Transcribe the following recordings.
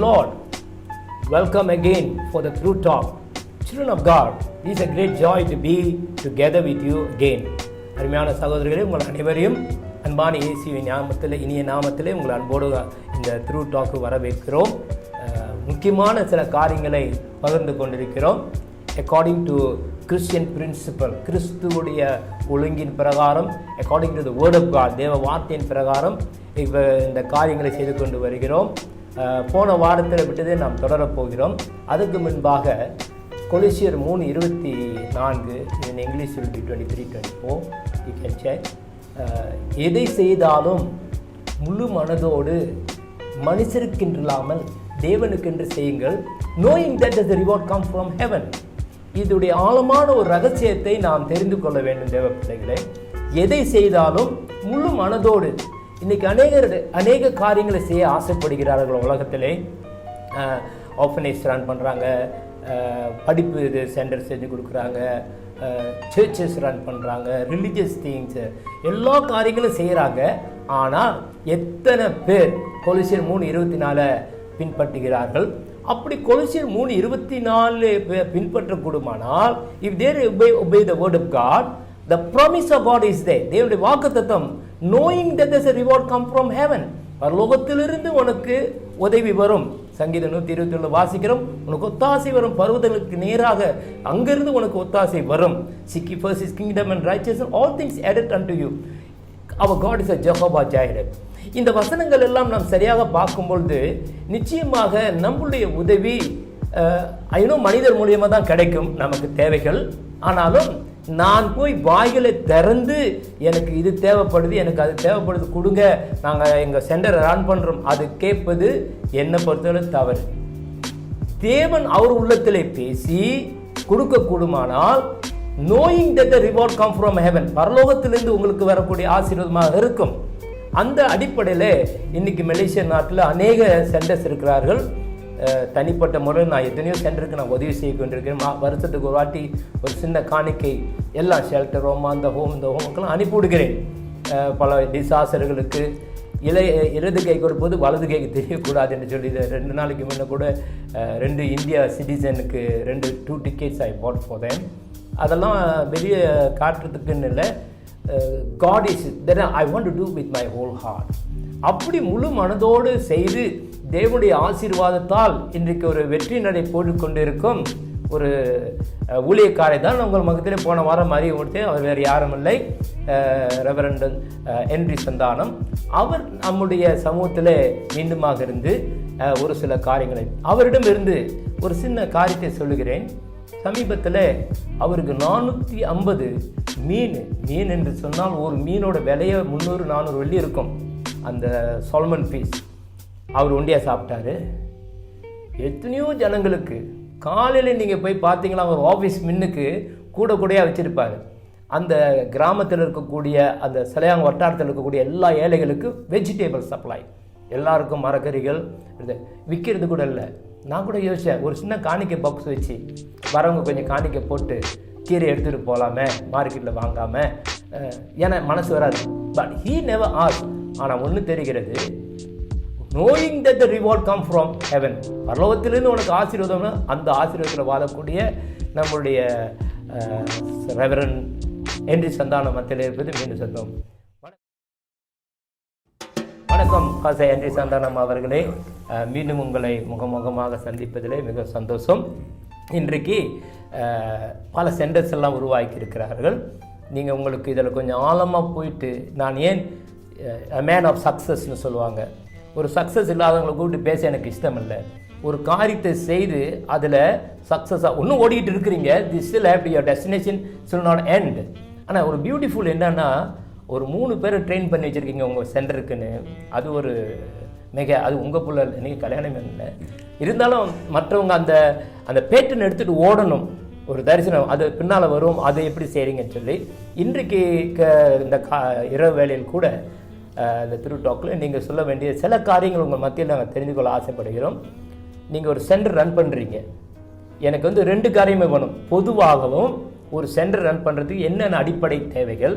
Lord. Welcome again for the True Talk. Children of God, it is a great joy to be together with you again. அருமையான சகோதரர்களே, உங்கள் அனைவரையும் அன்பான இயேசுவின் நாமத்தில், இனிய நாமத்திலே உங்கள் அன்போடு இந்த த்ரூ டாக்கு வரவேற்கிறோம். முக்கியமான சில காரியங்களை பகிர்ந்து கொண்டிருக்கிறோம். அக்கார்டிங் டு கிறிஸ்டியன் பிரின்சிபல், கிறிஸ்துவுடைய ஒழுங்கின் பிரகாரம், according to the word of God, தேவ வார்த்தையின் பிரகாரம் இப்போ இந்த காரியங்களை செய்து கொண்டு வருகிறோம். போன வாரத்தில் விட்டதே நாம் தொடரப்போகிறோம். அதுக்கு முன்பாக கொலோசியர் 3:24, in English will be 23-24, you can check. எதை செய்தாலும் முழு மனதோடு மனுஷருக்கென்றில்லாமல் தேவனுக்கென்று செய்யுங்கள், knowing that the reward comes from heaven. இதோடைய ஆழமான ஒரு ரகசியத்தை நாம் தெரிந்து கொள்ள வேண்டும் தேவ பிள்ளைகளே. எதை செய்தாலும் முழு மனதோடு. இன்றைக்கி அநேக காரியங்களை செய்ய ஆசைப்படுகிறார்கள் உலகத்திலே. ஆர்ஃபனேஜ் ரன் பண்ணுறாங்க, படிப்பு இது சென்டர் செஞ்சு கொடுக்குறாங்க, சர்ச்சஸ் ரன் பண்ணுறாங்க, ரிலீஜியஸ் திங்ஸ், எல்லா காரியங்களும் செய்கிறாங்க. ஆனால் எத்தனை பேர் கொலோசியர் 3:24 பின்பற்றுகிறார்கள்? அப்படி கொலோசியர் 3:24 பின்பற்றக்கூடுமானால், if they obey the word of God, the promise of God is there. தேவனுடைய வாக்குத்தத்தம், knowing that there's a reward come from heaven. பரலோகத்திலிருந்து உனக்கு உதவி வரும். சங்கீதம் 127 வாசிக்கிறோம், உனக்கு ஒத்தாசை வரும், பர்வதங்களுக்கு நேராக அங்கிருந்து உனக்கு ஒத்தாசை வரும். Seek ye first his kingdom and righteousness, all things added unto you. Our God is a Jehovah Jireh. இந்த வசனங்கள் எல்லாம் நாம் சரியாக பார்க்கும்பொழுது நிச்சயமாக நம்முடைய உதவி மனிதர் மூலியமாக தான் கிடைக்கும் நமக்கு தேவைகள். ஆனாலும் நான் போய் வாய்களை திறந்து எனக்கு இது தேவைப்படுது, எனக்கு அது தேவைப்படுது, கொடுங்க, நாங்கள் எங்கள் சென்டரை ரன் பண்ணுறோம், அது கேட்பது என்னை பொறுத்தவரை தவறு. தேவன் அவர் உள்ளத்திலே பேசி கொடுக்கக்கூடுமானால், knowing that the reward come from heaven, பரலோகத்திலிருந்து உங்களுக்கு வரக்கூடிய ஆசீர்வாதமாக இருக்கும். அந்த அடிப்படையில் இன்னைக்கு மலேசியா நாட்டில் அநேக சென்டர்ஸ் இருக்கிறார்கள். தனிப்பட்ட முறையில் நான் எத்தனையோ சென்டருக்கு நான் உதவி செய்ய கொண்டிருக்கிறேன். வருஷத்துக்கு ஒரு வாட்டி ஒரு சின்ன காணிக்கை எல்லா ஷெல்டர் ஹோம், அந்த ஹோமுக்கெல்லாம் அனுப்பி விடுகிறேன். பல டிசாஸ்டர்களுக்கு இடது கை கொடுப்போது வலது கைக்கு தெரியக்கூடாது என்று சொல்லி 2 நாளைக்கு முன்னே கூட 2 இந்தியா சிட்டிசனுக்கு 2 tickets I bought for them. அதெல்லாம் வெளியே காட்டுறதுக்குன்னு இல்லை. God is that I want to do with my whole heart. அப்படி முழு மனதோடு செய்து தேவனுடைய ஆசீர்வாதத்தால் இன்றைக்கு ஒரு வெற்றி நடை போட்டுக்கொண்டிருக்கும் ஒரு ஊழியக்காரை தான் உங்கள் மகத்திலே போன வாரம் அறிய கொடுத்தேன். அவர் வேறு யாரும் இல்லை, ரெவரண்ட் ஹென்றி சந்தானம். அவர் நம்முடைய சமூகத்தில் மீண்டுமாக இருந்து ஒரு சில காரியங்களை, அவரிடம் இருந்து ஒரு சின்ன காரியத்தை சொல்லுகிறேன். சமீபத்தில் அவருக்கு 450 மீன் என்று சொன்னால் ஒரு மீனோட விலையை 300-400 வெள்ளி இருக்கும். அந்த சால்மன் பீஸ் அவர் ஒண்டியாக சாப்பிட்டாரு. எத்தனையோ ஜனங்களுக்கு காலையில் நீங்கள் போய் பார்த்தீங்களா, அவர் ஆஃபீஸ் மின்னுக்கு கூடையாக வச்சுருப்பார். அந்த கிராமத்தில் இருக்கக்கூடிய அந்த சிலையாங்க வட்டாரத்தில் இருக்கக்கூடிய எல்லா ஏழைகளுக்கு வெஜிடேபிள் சப்ளை, எல்லாருக்கும் மரக்கறிகள் விற்கிறது கூட இல்லை. நான் கூட யோசித்தேன், ஒரு சின்ன காணிக்கை பாக்ஸ் வச்சு வரவங்க கொஞ்சம் காணிக்கை போட்டு கீரை எடுத்துகிட்டு போகலாமே, மார்க்கெட்டில் வாங்காமல், ஏன்னா மனசு வராது. But he never ask. ஆனால் ஒன்று தெரிகிறது, knowing that the reward come from heaven, பரலோகத்திலிருந்து உனக்கு ஆசீர்வாதம்னா அந்த ஆசீர்வாதத்தில் வாழக்கூடிய நம்முடைய ரெவரண்ட் ஹென்றி சந்தானம் மத்தியில் இருப்பது மீண்டும் சொந்தம். வணக்கம் பாஸ்டர் ஹென்றி சந்தானம் அவர்களே, மீண்டும் உங்களை முகமுகமாக சந்திப்பதிலே மிக சந்தோஷம். இன்றைக்கு பல சென்டர்ஸ் எல்லாம் உருவாக்கி இருக்கிறார்கள். நீங்கள் உங்களுக்கு இதில் கொஞ்சம் ஆழமாக போயிட்டு, நான் ஏன் மேன் ஆஃப் சக்ஸஸ்ன்னு சொல்லுவாங்க, ஒரு சக்ஸஸ் இல்லாதவங்களை கூப்பிட்டு பேச எனக்கு இஷ்டம் இல்லை. ஒரு காரியத்தை செய்து அதில் சக்ஸஸாக ஒன்றும் ஓடிக்கிட்டு இருக்கிறீங்க, this still have to your destination shall not end. ஆனால் ஒரு பியூட்டிஃபுல் என்னன்னா, ஒரு 3 பேரை ட்ரெயின் பண்ணி வச்சுருக்கீங்க உங்கள் சென்டருக்குன்னு. அது ஒரு அது உங்கள் பிள்ளை, நீங்கள் கல்யாணம் இல்லை இருந்தாலும் மற்றவங்க அந்த அந்த பேட்டர்ன் எடுத்துகிட்டு ஓடணும். ஒரு தரிசனம் அது பின்னால் வரும், அதை எப்படி செய்கிறீங்கன்னு சொல்லி இன்றைக்கு இந்த இரவு வேளையில் கூட இந்த த்ரூ டாக்கில் நீங்கள் சொல்ல வேண்டிய சில காரியங்கள் உங்கள் மத்தியில் நாங்கள் தெரிந்து கொள்ள ஆசைப்படுகிறோம். நீங்கள் ஒரு சென்டர் ரன் பண்ணுறீங்க, எனக்கு 2 காரியமே வேணும். பொதுவாகவும் ஒரு சென்டர் ரன் பண்ணுறதுக்கு என்னென்ன அடிப்படை தேவைகள்,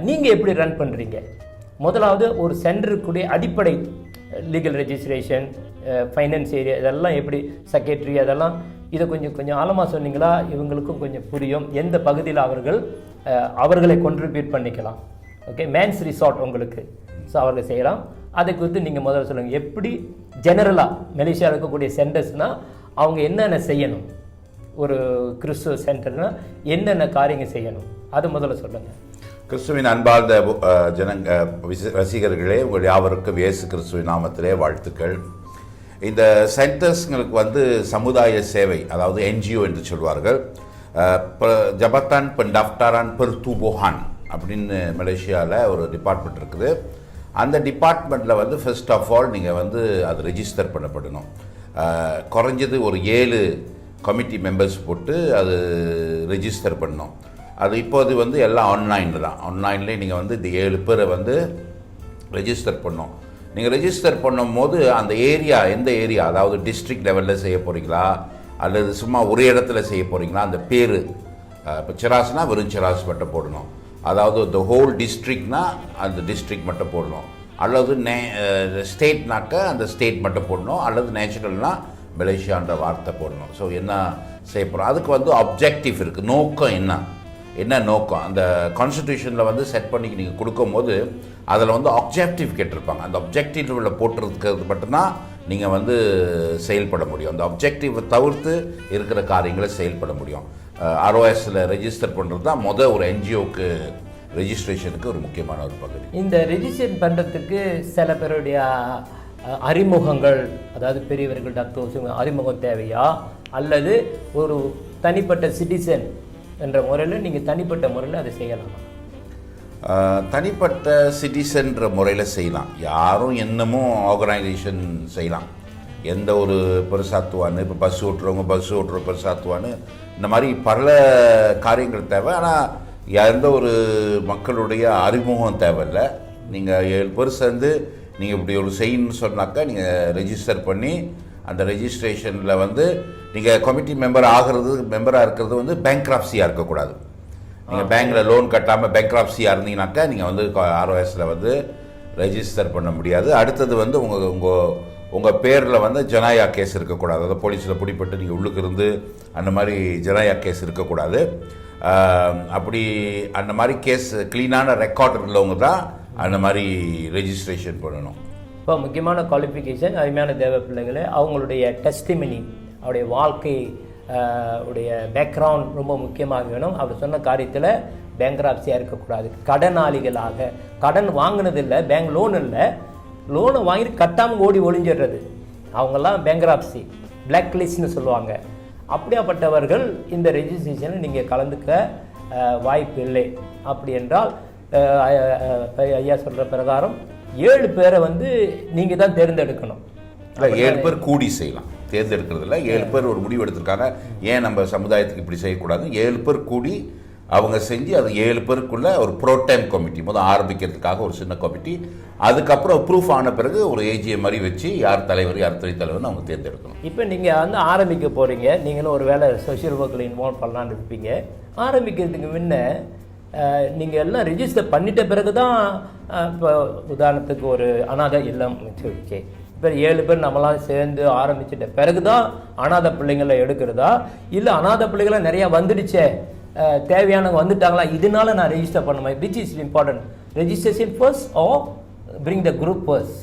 நீங்கள் எப்படி ரன் பண்ணுறீங்க? முதலாவது ஒரு சென்டருக்குடைய அடிப்படை லீகல் ரெஜிஸ்ட்ரேஷன், ஃபைனான்ஸ் ஏரியா, இதெல்லாம் எப்படி செக்ரட்டரி, அதெல்லாம் இதை கொஞ்சம் ஆழமாக சொன்னீங்களா இவங்களுக்கும் கொஞ்சம் புரியும். எந்த பகுதியில் அவர்களை கான்ட்ரிபியூட் பண்ணிக்கலாம். ஓகே, மேன்ஸ் ரிசார்ட் உங்களுக்கு, ஸோ அவர்கள் செய்யலாம். அதை குறித்து நீங்கள் முதல்ல சொல்லுங்கள். எப்படி ஜெனரலாக மலேசியாவில் இருக்கக்கூடிய சென்டர்ஸ்னால் அவங்க என்னென்ன செய்யணும், ஒரு கிறிஸ்துவ சென்டர்னால் என்னென்ன காரியங்கள் செய்யணும், அது முதல்ல சொல்லுங்கள். கிறிஸ்துவின் அன்பார்ந்த ரசிகர்களே, உங்கள் யாவருக்கும் இயேசு கிறிஸ்துவின் நாமத்திலே வாழ்த்துக்கள். இந்த சென்டர்ஸ்ங்களுக்கு சமுதாய சேவை, அதாவது என்ஜிஓ என்று சொல்வார்கள். ஜபத்தான் பெண்டாஃப்டாரான் பெர்துபோஹான் அப்படின்னு மலேசியாவில் ஒரு டிபார்ட்மெண்ட் இருக்குது. அந்த டிபார்ட்மெண்ட்டில் ஃபர்ஸ்ட் ஆஃப் ஆல் நீங்கள் அது ரெஜிஸ்டர் பண்ணப்படணும். குறைஞ்சது ஒரு 7 கமிட்டி மெம்பர்ஸ் போட்டு அது ரெஜிஸ்டர் பண்ணணும். அது இப்போது எல்லாம் ஆன்லைனில் தான். ஆன்லைன்லேயே நீங்கள் இந்த 7 பேரை ரெஜிஸ்டர் பண்ணோம். நீங்கள் ரெஜிஸ்டர் பண்ணும்போது அந்த ஏரியா, எந்த ஏரியா, அதாவது டிஸ்ட்ரிக்ட் லெவலில் செய்ய போகிறீங்களா அல்லது சும்மா ஒரு இடத்துல செய்ய போகிறீங்களா, அந்த பேர், இப்போ சிராஸ்னா வெறும் சிராஸ் மட்டும் போடணும். அதாவது த ஹோல் டிஸ்ட்ரிக்ட்னா அந்த டிஸ்ட்ரிக்ட் மட்டும் போடணும். அல்லது ஸ்டேட்னாக்க அந்த ஸ்டேட் மட்டும் போடணும். அல்லது நேச்சுரல்னா மலேசியான்ற வார்த்தை போடணும். ஸோ என்ன செய்ய போகிறோம், அதுக்கு அப்ஜெக்டிவ் இருக்குது. நோக்கம் என்ன நோக்கம், அந்த கான்ஸ்டிடியூஷனில் செட் பண்ணி நீங்கள் கொடுக்கும்போது அதில் அப்ஜெக்டிவ் கேட்டிருப்பாங்க. அந்த அப்ஜெக்டிவில் போட்டிருக்கிறது மட்டும்தான் நீங்கள் செயல்பட முடியும். அந்த அப்ஜெக்டிவை தவிர்த்து இருக்கிற காரியங்களை செயல்பட முடியும். ROSல ரெஜிஸ்டர் பண்ணுறது தான் ஒரு என்ஜிஓக்கு ரெஜிஸ்ட்ரேஷனுக்கு ஒரு முக்கியமான ஒரு பகுதி. இந்த ரெஜிஸ்டர் பண்ணுறதுக்கு சில பேருடைய அறிமுகங்கள், அதாவது பெரியவர்கள் டாக்டர் அறிமுகம் தேவையா, அல்லது ஒரு தனிப்பட்ட சிட்டிசன் என்ற முறையில் நீங்கள் தனிப்பட்ட முறையில் அதை செய்யலாமா? தனிப்பட்ட சிட்டிசன்ற முறையில் செய்யலாம். யாரும் என்னமும் ஆர்கனைசேஷன் செய்யலாம். எந்த ஒரு பெருசாத்துவான்னு, இப்போ பஸ் ஓட்டுற பெருசாத்துவான்னு, இந்த மாதிரி பல காரியங்கள் தேவை. ஆனால் எந்த ஒரு மக்களுடைய அறிமுகம் தேவையில்லை. நீங்கள் 7 பேர் சேர்ந்து நீங்கள் இப்படி ஒரு செய்யணும்னு சொன்னாக்கா நீங்கள் ரெஜிஸ்டர் பண்ணி அந்த ரெஜிஸ்ட்ரேஷனில் நீங்கள் கமிட்டி மெம்பராக இருக்கிறது பேங்க்ராப்சியாக இருக்கக்கூடாது. நீங்கள் பேங்க்கில் லோன் கட்டாமல் பேங்க்ராப்சியாக இருந்தீங்கன்னாக்கா நீங்கள் ROSல ரெஜிஸ்டர் பண்ண முடியாது. அடுத்தது உங்கள் பேரில் ஜனாயா கேஸ் இருக்கக்கூடாது. அதாவது போலீஸில் பிடிப்பட்டு நீங்கள் உள்ளுக்கு இருந்து அந்த மாதிரி ஜனாயா கேஸ் இருக்கக்கூடாது. அப்படி அந்த மாதிரி கேஸ் க்ளீனான ரெக்கார்ட் உள்ளவங்க தான் அந்த மாதிரி ரெஜிஸ்ட்ரேஷன் பண்ணணும். இப்போ முக்கியமான குவாலிஃபிகேஷன், அருமையான தேவ பிள்ளைகளை, அவங்களுடைய டெஸ்டிமனி, அவருடைய வாழ்க்கை உடைய பேக்ரவுண்ட் ரொம்ப முக்கியமாக வேணும். அவர் சொன்ன காரியத்தில் பேங்க்ராப்சியாக இருக்கக்கூடாது. கடனாளிகளாக, கடன் வாங்கினதில்லை, பேங்க் லோன் இல்லை, லோனை வாங்கிட்டு கட்டாமல் ஓடி ஒளிஞ்சிடுறது, அவங்கெல்லாம் பேங்க்ராப்சி, பிளாக் லிஸ்ட்னு சொல்லுவாங்க. அப்படியாப்பட்டவர்கள் இந்த ரெஜிஸ்ட்ரேஷனில் நீங்கள் கலந்துக்க வாய்ப்பு இல்லை. அப்படி என்றால் ஐயா சொல்கிற பிரகாரம் 7 பேரை நீங்கள் தான் தேர்ந்தெடுக்கணும். 7 பேர் கூடி செய்யலாம், தேர்ந்தெடுக்கிறதுல 7 பேர் ஒரு முடிவு எடுத்திருக்காங்க. ஏன் நம்ம சமுதாயத்துக்கு இப்படி செய்யக்கூடாது, 7 பேர் கூடி அவங்க செஞ்சு அது 7 பேருக்குள்ள ஒரு ப்ரோடைம் கமிட்டி ஆரம்பிக்கிறதுக்காக ஒரு சின்ன கமிட்டி, அதுக்கப்புறம் ப்ரூஃப் ஆன பிறகு ஒரு ஏஜிஎம் மாதிரி வச்சு யார் தலைவர் யார் துணைத் தலைவர்னு அவங்க தேர்ந்தெடுக்கணும். இப்போ நீங்கள் ஆரம்பிக்க போகிறீங்க, நீங்களும் ஒரு வேலை சோஷியல் ஒர்க்கில் இன்வால்வ் பண்ணலான்னு இருப்பீங்க. ஆரம்பிக்கிறதுக்கு முன்ன நீங்கள் எல்லாம் ரெஜிஸ்டர் பண்ணிட்ட பிறகு தான், இப்போ உதாரணத்துக்கு ஒரு அனாதை இல்லம் ஓகே, இப்போ 7 பேர் நம்மளாம் சேர்ந்து ஆரம்பிச்சிட்ட பிறகு தான் அனாதை பிள்ளைங்களை எடுக்கிறதா, இல்லை அனாதை பிள்ளைகளை நிறையா வந்துடுச்சே, தேவையானவங்க வந்துட்டாங்களா, இதனால நான் ரெஜிஸ்டர் பண்ணுவேன், which is important, registration first or bring the group first?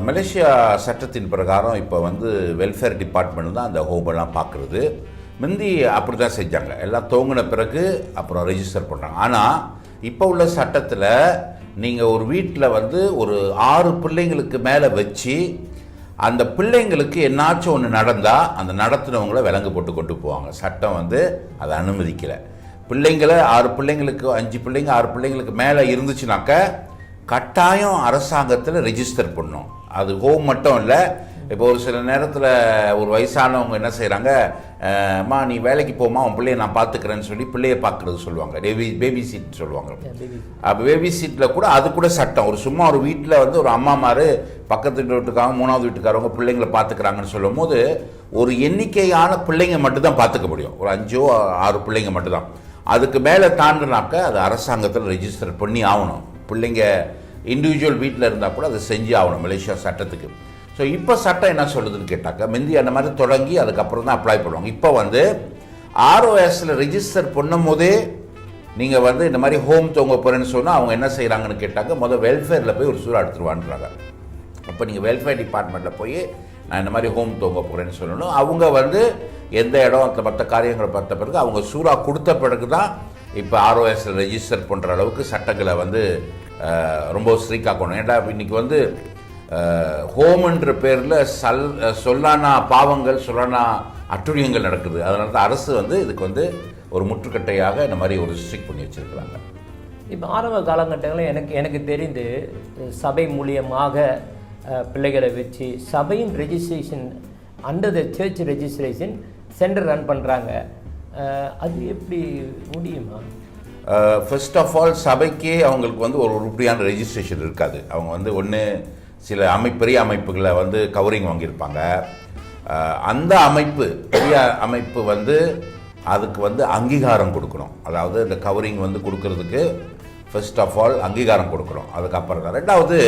Malaysia சட்டத்தின் பிரகாரம் இப்போ வெல்ஃபேர் டிபார்ட்மெண்ட் தான் அந்த ஹோமெல்லாம் பார்க்குறது. முந்தி அப்படி தான் செஞ்சாங்க, எல்லாம் தோங்கின பிறகு அப்புறம் ரெஜிஸ்டர் பண்ணுறாங்க. ஆனால் இப்போ உள்ள சட்டத்தில் நீங்கள் ஒரு வீட்டில் ஒரு 6 பிள்ளைங்களுக்கு மேலே வச்சு அந்த பிள்ளைங்களுக்கு என்னாச்சும் ஒன்று நடந்தால் அந்த நடத்தினவங்கள விலங்கு போட்டு கொண்டு போவாங்க. சட்டம் அதை அனுமதிக்கலை. பிள்ளைங்களை 6 பிள்ளைங்களுக்கு 5 பிள்ளைங்க 6 பிள்ளைங்களுக்கு மேலே இருந்துச்சுனாக்க கட்டாயம் அரசாங்கத்தில் ரெஜிஸ்டர் பண்ணணும். அது ஹோம் மட்டும் இல்லை. இப்போ ஒரு சில நேரத்தில் ஒரு வயசானவங்க என்ன செய்கிறாங்க, அம்மா நீ வேலைக்கு போமா, உன் பிள்ளைய நான் பார்த்துக்கிறேன்னு சொல்லி பிள்ளையை பார்க்குறது சொல்லுவாங்க, பேபி சீட் சொல்லுவாங்க. அப்போ பேபி சீட்டில் கூட அது கூட சட்டம். ஒரு சும்மா ஒரு வீட்டில் ஒரு அம்மாமார் பக்கத்து வீட்டுக்காரங்க 3வது வீட்டுக்காரவங்க பிள்ளைங்களை பார்த்துக்கிறாங்கன்னு சொல்லும் போது ஒரு எண்ணிக்கையான பிள்ளைங்க மட்டும்தான் பார்த்துக்க முடியும், ஒரு 5 or 6 பிள்ளைங்க மட்டும்தான். அதுக்கு மேலே தாண்டினாக்க அது அரசாங்கத்தில் ரெஜிஸ்டர் பண்ணி ஆகணும். பிள்ளைங்க இண்டிவிஜுவல் வீட்டில் இருந்தால் கூட அதை செஞ்சு ஆகணும் மலேசியா சட்டத்துக்கு. ஸோ இப்போ சட்டம் என்ன சொல்லுதுன்னு கேட்டாக்கா, முந்தி அந்த மாதிரி தொடங்கி அதுக்கப்புறம் தான் அப்ளை பண்ணுவாங்க. இப்போ வந்து ROSல ரெஜிஸ்டர் பண்ணும் போதே நீங்கள் வந்து இந்த மாதிரி ஹோம் தூங்க போகிறேன்னு சொன்னால் அவங்க என்ன செய்கிறாங்கன்னு கேட்டாங்க, முதல் வெல்ஃபேரில் போய் ஒரு சூறா எடுத்துருவான்றாங்க. அப்போ நீங்கள் வெல்ஃபேர் டிபார்ட்மெண்ட்டில் போய் நான் இந்த மாதிரி ஹோம் தூங்க போகிறேன்னு சொல்லணும். அவங்க வந்து எந்த இடம் அந்த மற்ற காரியங்களை பார்த்த பிறகு அவங்க சூறா கொடுத்த பிறகு தான் இப்போ ROSல ரெஜிஸ்டர் பண்ணுற அளவுக்கு சட்டங்களை வந்து ரொம்ப ஸ்ட்ரிக்டாக்கணும். ஏன்னா இன்றைக்கி வந்து ஹோம்ன்ற பேரில் சொல்லானா பாவங்கள் சொல்லானா அட்டுழியங்கள் நடக்குது. அதனால தான் அரசு வந்து இதுக்கு வந்து ஒரு முற்றுக்கட்டையாக இந்த மாதிரி ஒரு ஸ்ட்ரிக் பண்ணி வச்சுருக்கிறாங்க. இப்போ ஆரம்ப காலகட்டங்களில் எனக்கு தெரிந்து சபை மூலியமாக பிள்ளைகளை வச்சு சபையின் registration under the church registration centre run பண்ணுறாங்க. அது எப்படி முடியுமா? ஃபர்ஸ்ட் ஆஃப் ஆல் சபைக்கே அவங்களுக்கு வந்து ஒரு உருப்படியான ரெஜிஸ்ட்ரேஷன் இருக்காது. அவங்க வந்து ஒன்று சில பெரிய அமைப்புகளை வந்து கவரிங் வாங்கியிருப்பாங்க. அந்த பெரிய அமைப்பு வந்து அதுக்கு வந்து அங்கீகாரம் கொடுக்கணும். அதாவது இந்த கவரிங் வந்து கொடுக்கறதுக்கு ஃபர்ஸ்ட் ஆஃப் ஆல் அங்கீகாரம் கொடுக்கணும். அதுக்கப்புறம் தான் ரெண்டாவது,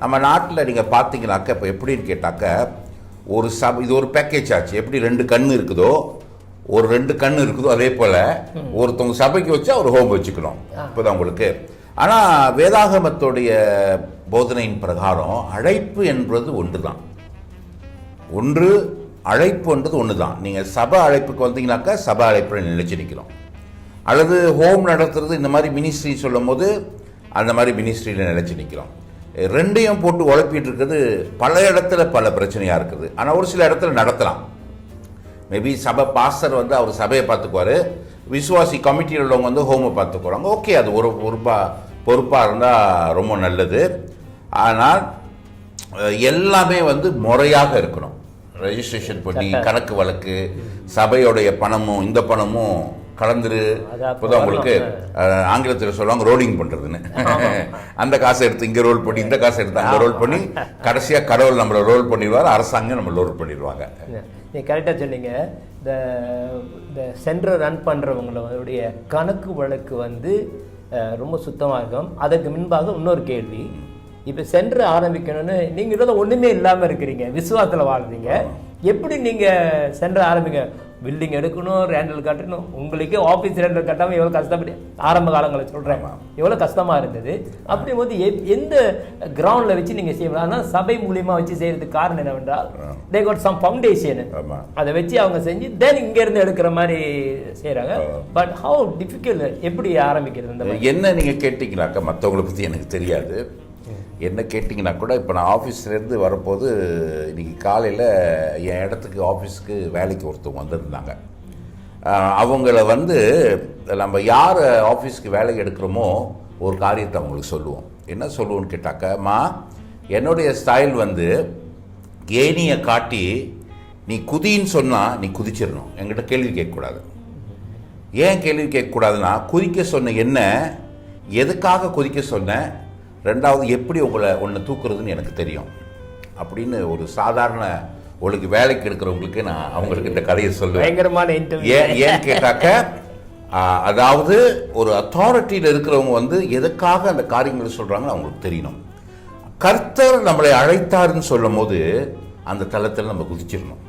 நம்ம நாட்டில் நீங்கள் பார்த்தீங்கன்னாக்க இப்போ எப்படின்னு கேட்டாக்க, ஒரு இது ஒரு பேக்கேஜ் ஆச்சு. எப்படி 2 கண் இருக்குதோ, ஒரு 2 கண் இருக்குதோ, அதே போல் ஒருத்தவங்க சபைக்கு வச்சா ஒரு ஹோம் வச்சுக்கணும். இப்போதான் உங்களுக்கு. ஆனால் வேதாகமத்துடைய போதனையின் பிரகாரம் அழைப்பு என்பது ஒன்று தான். அழைப்புன்றது ஒன்று தான். நீங்கள் சபை அழைப்புக்கு வந்தீங்கன்னாக்கா சபை அழைப்பில் நிலைச்சு நிற்கிறோம். அல்லது ஹோம் நடத்துறது இந்த மாதிரி மினிஸ்ட்ரி சொல்லும் போது அந்த மாதிரி மினிஸ்ட்ரியில் நிலைச்சு நிற்கிறோம். ரெண்டையும் போட்டு உழப்பிட்டு இருக்கிறது பல இடத்துல பல பிரச்சனையாக இருக்குது. ஆனால் ஒரு சில இடத்துல நடத்தலாம். மேபி சபை பாஸ்டர் வந்து அவர் சபையை பார்த்துக்குவார், விசுவாசி கமிட்டியில் உள்ளவங்க வந்து ஹோமை பார்த்துக்குவாங்க. ஓகே, அது ஒரு பொறுப்பாக இருந்தால் ரொம்ப நல்லது. ஆனால் எல்லாமே வந்து முறையாக இருக்கணும். ரெஜிஸ்ட்ரேஷன் பண்ணி கணக்கு வழக்கு சபையோடைய பணமும் இந்த பணமும் கலந்துரு. இப்போதான் உங்களுக்கு ஆங்கிலத்தில் சொல்லுவாங்க ரோலிங் பண்ணுறதுன்னு. அந்த காசை எடுத்து இங்கே ரோல் பண்ணி, இந்த காசை எடுத்து அங்கே ரோல் பண்ணி, கடைசியாக கடவுள் நம்மளை ரோல் பண்ணிடுவார், அரசாங்கம் நம்ம ரோல் பண்ணிடுவாங்க. நீங்கள் கரெக்டாக சொன்னீங்க. இந்த சென்டர் ரன் பண்ணுறவங்களுடைய கணக்கு வழக்கு வந்து ரொம்ப சுத்தமாக இருக்கும். அதற்கு முன்பாக இன்னொரு கேள்வி, இப்போ சென்டர் ஆரம்பிக்கணும்னு நீங்கள் ஒன்றுமே இல்லாமல் இருக்கிறீங்க, விசுவாசத்தில் வாழ்றீங்க. எப்படி நீங்கள் சென்டர் ஆரம்பிங்க? பில்டிங் எடுக்கணும், ரேண்டல் கட்டணும். உங்களுக்கே ஆஃபீஸ் ரேண்டல் கட்டாமல் எவ்வளோ கஷ்டப்பட்டு ஆரம்ப காலங்களை சொல்கிறேன், எவ்வளோ கஷ்டமாக இருந்தது. அப்படி போது எந்த கிரவுண்டில் வச்சு நீங்கள் செய்யணும்? ஆனால் சபை மூலியமாக வச்சு செய்யறதுக்கு காரணம் என்னவென்றால் தே காட் சம் ஃபவுண்டேஷன், அதை வச்சு அவங்க செஞ்சு தென் இங்கேருந்து எடுக்கிற மாதிரி செய்கிறாங்க. பட் ஹவு டிஃபிகல்ட், எப்படி ஆரம்பிக்கிறது? இந்த என்ன நீங்கள் கேட்டிங்கனாக்கா, மற்றவங்களை பற்றி எனக்கு தெரியாது. என்ன கேட்டிங்கன்னா கூட, இப்போ நான் ஆஃபீஸ்லேருந்து வரப்போது இன்றைக்கி காலையில் என் இடத்துக்கு ஆஃபீஸுக்கு வேலைக்கு ஒருத்தவங்க வந்திருந்தாங்க. அவங்கள வந்து நம்ம யார் ஆஃபீஸ்க்கு வேலைக்கு எடுக்கிறோமோ ஒரு காரியத்தை அவங்களுக்கு சொல்லுவோம். என்ன சொல்லுவோன்னு கேட்டாக்கம்மா, என்னுடைய ஸ்டைல் வந்து ஏனியை காட்டி நீ குதின்னு சொன்னால் நீ குதிச்சிடணும், என்கிட்ட கேள்வி கேட்கக்கூடாது. ஏன் கேள்வி கேட்கக்கூடாதுன்னா, குதிக்க சொன்ன என்ன, எதுக்காக குதிக்க சொன்னேன், ரெண்டாவது எப்படி ஒன்று தூக்குறதுன்னு எனக்கு தெரியும் அப்படின்னு ஒரு சாதாரண உங்களுக்கு வேலைக்கு எடுக்கிறவங்களுக்கு நான் அவங்களுக்கு இந்த கதையை சொல்லுவேன். ஏன் கேட்டாக்க, அதாவது ஒரு அத்தாரிட்டியில் இருக்கிறவங்க வந்து எதுக்காக அந்த காரியங்களை சொல்கிறாங்கன்னு அவங்களுக்கு தெரியணும். கர்த்தர் நம்மளை அழைத்தாருன்னு சொல்லும் போது அந்த தளத்தில் நம்ம குதிச்சிடணும்.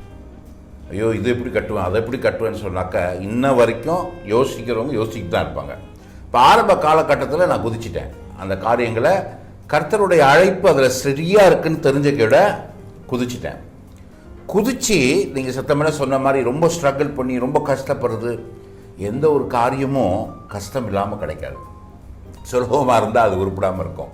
ஐயோ இது எப்படி கட்டுவேன், அதை எப்படி கட்டுவேன்னு சொன்னாக்க இன்ன வரைக்கும் யோசிக்கிறவங்க யோசிச்சுட்டு தான் இருப்பாங்க. இப்போ ஆரம்ப காலகட்டத்தில் நான் குதிச்சிட்டேன். அந்த காரியங்களை கர்த்தருடைய அழைப்பு அதில் சரியாக இருக்குன்னு தெரிஞ்சுக்கிட குதிச்சிட்டேன். குதிச்சு நீங்கள் சத்தமெல்லாம் சொன்ன மாதிரி ரொம்ப ஸ்ட்ரகிள் பண்ணி ரொம்ப கஷ்டப்படுறது, எந்த ஒரு காரியமும் கஷ்டம் இல்லாமல் கிடைக்காது. சுலபமாக இருந்தால் அது உருப்படாமல் இருக்கும்.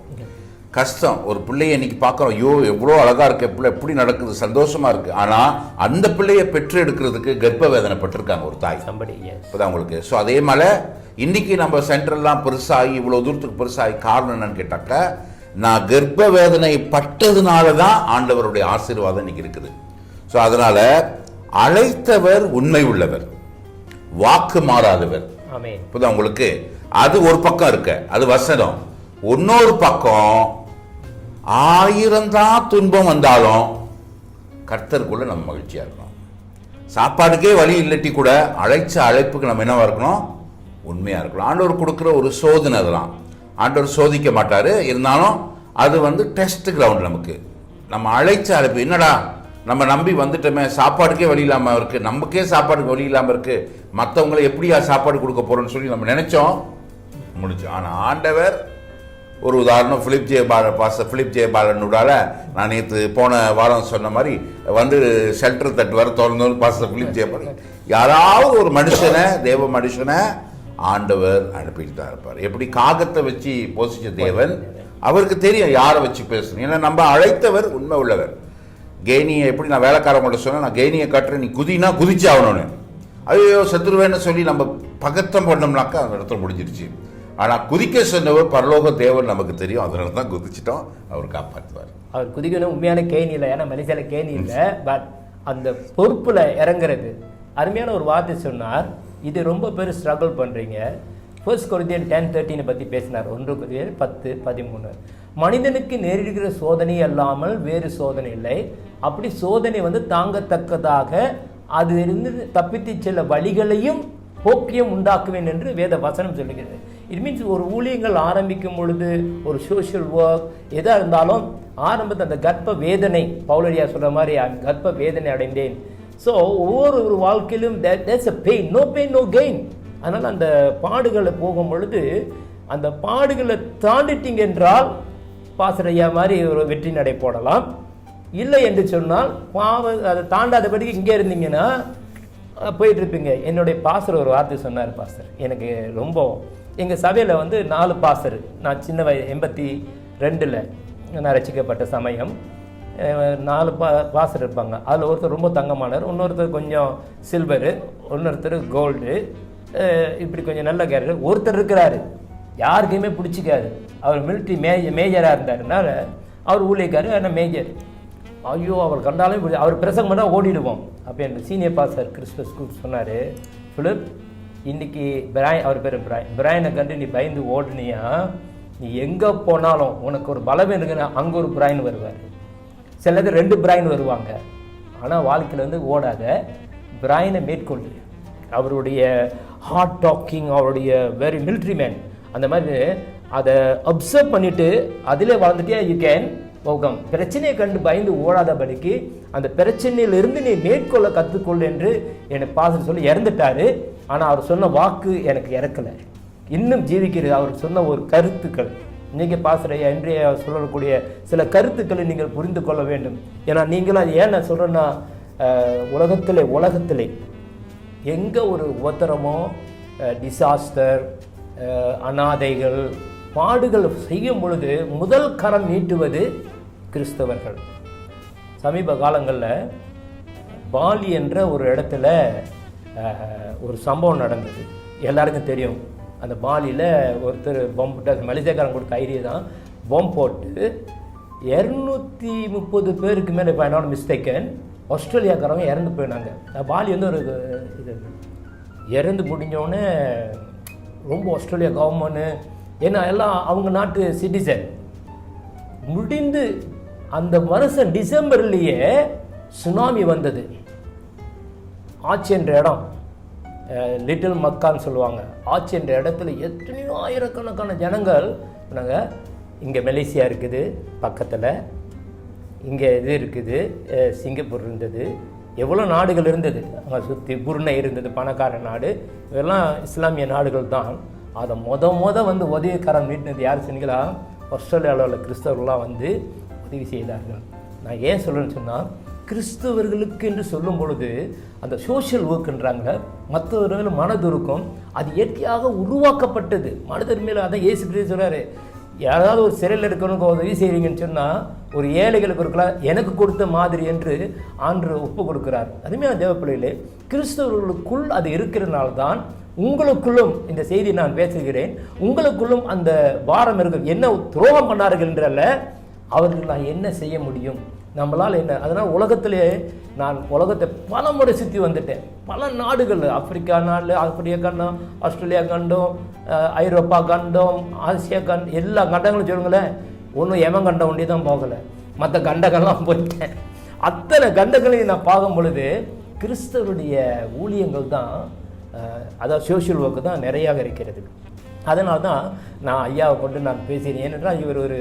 கஷ்டம். ஒரு பிள்ளையை இன்னைக்கு பார்க்குறோம், ஐயோ எவ்வளோ அழகாக இருக்குது, பிள்ளை எப்படி நடக்குது, சந்தோஷமாக இருக்குது. ஆனால் அந்த பிள்ளையை பெற்று எடுக்கிறதுக்கு கர்ப்ப வேதனைப்பட்டிருக்காங்க ஒரு தாய். இப்போதான் உங்களுக்கு. ஸோ அதே மாதிரி இன்றைக்கி நம்ம சென்டர்லாம் பெருசாகி இவ்வளோ தூரத்துக்கு பெருசாகி காரணம் என்னன்னு கேட்டாக்க, நான் கர்ப்ப வேதனை பட்டதுனால தான் ஆண்டவருடைய ஆசீர்வாதம் இன்னைக்கு இருக்குது. ஸோ அதனால் அழைத்தவர் உண்மை உள்ளவர், வாக்கு மாறாதவர். இப்போதான் உங்களுக்கு. அது ஒரு பக்கம் இருக்க, அது வசனம். இன்னொரு பக்கம் 1000 தான் துன்பம் வந்தாலும் கர்த்தருக்குள்ள நம்ம மகிழ்ச்சியாக இருக்கணும். சாப்பாடுக்கே வழி இல்லாட்டி கூட அழைச்ச அழைப்புக்கு நம்ம என்னவா இருக்கணும், உண்மையாக இருக்கணும். ஆண்டவர் கொடுக்குற ஒரு சோதனை, அதெல்லாம் ஆண்டவர் சோதிக்க மாட்டார். இருந்தாலும் அது வந்து டெஸ்ட் கிரவுண்ட். நமக்கு நம்ம அழைச்ச அழைப்பு என்னடா, நம்ம நம்பி வந்துட்டோமே, சாப்பாடுக்கே வழி இல்லாமல் இருக்குது, நமக்கே சாப்பாடுக்கு வழி இல்லாமல் இருக்குது, மற்றவங்களை எப்படியா சாப்பாடு கொடுக்க போகிறோன்னு சொல்லி நம்ம நினச்சோம், முடிச்சோம். ஆனால் ஆண்டவர் ஒரு உதாரணம், பிலிப் ஜெயபாலனோடால நான் நேற்று போன வாரம் சொன்ன மாதிரி வந்து ஷெல்டர் தட்டு வர திறந்தோன்னு பாஸ்டர் பிலிப் ஜெயபாலன், யாராவது ஒரு மனுஷனை, தேவ மனுஷனை ஆண்டவர் அனுப்பிட்டு தான் இருப்பார். எப்படி காகத்தை வச்சு போசிச்ச தேவன், அவருக்கு தெரியும் யாரை வச்சு பேசணும். ஏன்னா நம்ம அழைத்தவர் உண்மை உள்ளவர். கேணியை எப்படி நான் வேலைக்காரங்கள்ட்ட சொன்னேன், நான் கேணியை கட்டுறேன், நீ குதினா குதிச்சு ஆகணும்னு. ஐயோ சத்துருவேன்னு சொல்லி நம்ம பகத்தம் பண்ணோம்னாக்கா அந்த இடத்துல முடிஞ்சிருச்சு. ஆனால் குதிக்க சொன்னவர் பரலோக தேவன் நமக்கு தெரியும், அதனால தான் குதிச்சிட்டோம், அவர் காப்பாற்றுவார். அவர் குதிக்கணும் உண்மையான கேணி இல்லை, ஏன்னா மலேசியால கேணி இல்லை, பட் அந்த பொறுப்பில் இறங்குறது. அருமையான ஒரு வார்த்தை சொன்னார், இது ரொம்ப பேர் ஸ்ட்ரகிள் பண்ணுறீங்க. 1 Corinthians 10:13 பற்றி பேசினார். 1 Corinthians 10:13. மனிதனுக்கு நேரிடுகிற சோதனை அல்லாமல் வேறு சோதனை இல்லை, அப்படி சோதனை வந்து தாங்கத்தக்கதாக அதிலிருந்து தப்பித்து செல்ல வழிகளையும் போக்கியம் உண்டாக்குவேன் என்று வேத வசனம் சொல்லுகிறது. இட் மீன்ஸ் ஒரு ஊழியங்கள் ஆரம்பிக்கும் பொழுது, ஒரு சோஷியல் ஒர்க் எதாக இருந்தாலும் ஆரம்பத்தில் அந்த கர்ப்ப வேதனை, பவுலடியா சொல்கிற மாதிரி கர்ப்ப வேதனை அடைந்தேன். ஸோ ஒவ்வொரு வாழ்க்கையிலும் there's a pain, no pain no gain. அதனால் அந்த பாடுகளை போகும் பொழுது, அந்த பாடுகளை தாண்டிட்டீங்க என்றால் பாசறையா மாதிரி ஒரு வெற்றி நடை போடலாம். இல்லை என்று சொன்னால் அதை தாண்டாதபடிக்கு இங்கே இருந்தீங்கன்னா போயிட்டு இருப்பீங்க. என்னுடைய பாஸ்டர் ஒரு வார்த்தை சொன்னார். பாஸ்டர் எனக்கு ரொம்ப, எங்கள் சபையில் வந்து 4 பாஸ்டர், நான் சின்ன 82 நான் ரசிக்கப்பட்ட சமயம் 4 பாஸ்டர் இருப்பாங்க. அதில் ஒருத்தர் ரொம்ப தங்கமானவர், இன்னொருத்தர் கொஞ்சம் சில்வரு, இன்னொருத்தர் கோல்டு, இப்படி கொஞ்சம் நல்ல கேரக்டர். ஒருத்தர் இருக்கிறாரு யாருக்குமே பிடிச்சிக்காது, அவர் மிலிட்ரி மேஜராக இருந்தாருனால அவர் ஊழியக்காரு, ஆனால் மேஜர். ஐயோ அவர் கண்டாலும் அவர் பிரசங்கம் பண்ணால் ஓடிடுவோம். அப்போ என் சீனியர் பாஸ்டர் கிறிஸ்துவ ஸ்கூல் சொன்னார், பிலிப் இன்னைக்கு அவர் பேர் பிராயனை கண்டு நீ பயந்து ஓடுனியா, நீ எங்கே போனாலும் உனக்கு ஒரு பலம் இருக்குன்னா அங்கே ஒரு பிராயின் வருவார், சிலது 2 பிராயின் வருவாங்க. ஆனால் வாழ்க்கையில் வந்து ஓடாத, பிராயினை மேற்கொள்ளு. அவருடைய ஹார்ட் டாக்கிங், அவருடைய வெரி மிலிட்ரி மேன், அந்த மாதிரி அதை அப்சர்வ் பண்ணிவிட்டு அதிலே வாழ்ந்துட்டே யூ கேன் ஓகம். பிரச்சனையை கண்டு பயந்து ஓடாதபடிக்கு அந்த பிரச்சனையிலிருந்து நீ மேற்கொள்ள கற்றுக்கொள் என்று என்னை பாச சொல்லி இறந்துட்டாரு. ஆனால் அவர் சொன்ன வாக்கு எனக்கு இறக்கலை, இன்னும் ஜீவிக்கிறது. அவர் சொன்ன ஒரு கருத்துக்கள் இன்றைக்கி பாசறையா இன்றைய சொல்லக்கூடிய சில கருத்துக்களை நீங்கள் புரிந்து கொள்ள வேண்டும். ஏன்னா நீங்களும் ஏன் நான் சொல்கிறேன்னா, உலகத்திலே எங்கே ஒரு உபத்திரமோ, டிசாஸ்டர், அனாதைகள், பாடுகள் செய்யும் பொழுது முதல் கரம் நீட்டுவது கிறிஸ்தவர்கள். சமீப காலங்களில் பாலி என்ற ஒரு இடத்துல ஒரு சம்பவம் நடந்தது, எல்லாருக்கும் தெரியும். அந்த பாலியில் ஒருத்தர் பொம் போட்டு, மலேசியாக்காரன் கொடுத்த ஐடியா தான், பொம் போட்டு 230 பேருக்கு மேலே, இப்போ என்னோட மிஸ்டேக்கன், ஆஸ்திரேலியாக்காரங்க இறந்து போயினாங்க. பாலி வந்து ஒரு இது இறந்து முடிஞ்சோடனே ரொம்ப ஆஸ்திரேலியா கவர்மெண்ட்டு, ஏன்னா எல்லாம் அவங்க நாட்டு சிட்டிசன், முடிந்து அந்த வருஷம் டிசம்பர்லேயே சுனாமி வந்தது. ஆட்சி என்ற இடம், லிட்டில் மக்கான்னு சொல்லுவாங்க, ஆட்சி என்ற இடத்துல எத்தனையோ ஆயிரக்கணக்கான ஜனங்கள். நாங்கள் இங்கே மலேசியா இருக்குது பக்கத்தில், இங்கே இது இருக்குது, சிங்கப்பூர் இருந்தது, எவ்வளோ நாடுகள் இருந்தது அங்கே சுற்றி, புருணை இருந்தது, பணக்கார நாடு, இதெல்லாம் இஸ்லாமிய நாடுகள் தான். அதை வந்து உதவிக்காரன் நீட்டினது யார் சொன்னீங்களா? ஆஸ்திரேலியாவில் உள்ள கிறிஸ்தவர்கள்லாம் வந்து உதவி செய்தார்கள். நான் ஏன் சொல்கிறேன்னு சொன்னால், கிறிஸ்தவர்களுக்கு என்று சொல்லும் பொழுது அந்த சோஷியல் ஒர்க்குன்றாங்க, மற்றவர்கள் மனதுருக்கும், அது இயற்கையாக உருவாக்கப்பட்டது மனிதர் மேலே. அதான் இயேசு கிறிஸ்து சொல்கிறாரு, யாராவது ஒரு சிறையில் இருக்கணுக்கு உதவி செய்கிறீங்கன்னு சொன்னால் ஒரு ஏழைகளுக்கு இருக்கலாம், எனக்கு கொடுத்த மாதிரி என்று ஆண்டு ஒப்பு கொடுக்கிறார். அருமையான தேவப்பிள்ளைகளே, கிறிஸ்தவர்களுக்குள் அது இருக்கிறதுனால தான் உங்களுக்குள்ளும் இந்த செய்தி நான் பேசுகிறேன். உங்களுக்குள்ளும் அந்த பாரம் இருக்கும். என்ன துரோகம் பண்ணார்கள் என்றல்ல, அவர்கள் நான் என்ன செய்ய முடியும், நம்மளால் என்ன. அதனால் உலகத்திலே நான் உலகத்தை பல முறை சுற்றி வந்துட்டேன், பல நாடுகள், ஆப்பிரிக்கா நாடு, ஆப்பிரிக்கா கண்டம், ஆஸ்திரேலியா கண்டம், ஐரோப்பா கண்டம், ஆசியா கண்டம், எல்லா கண்டங்களும் சொல்லுங்களேன். ஒன்றும் எவன் கண்டம் ஒண்டி தான் போகலை, மற்ற கண்டங்கள்லாம் போயிட்டேன். அத்தனை கண்டங்களையும் நான் பார்க்கும் பொழுது கிறிஸ்தவருடைய ஊழியங்கள் தான், அதாவது சோஷியல் ஒர்க்கு தான் நிறையாக இருக்கிறது. அதனால தான் நான் ஐயாவை கொண்டு நான் பேசினேன். ஏனென்றால் இவர் ஒரு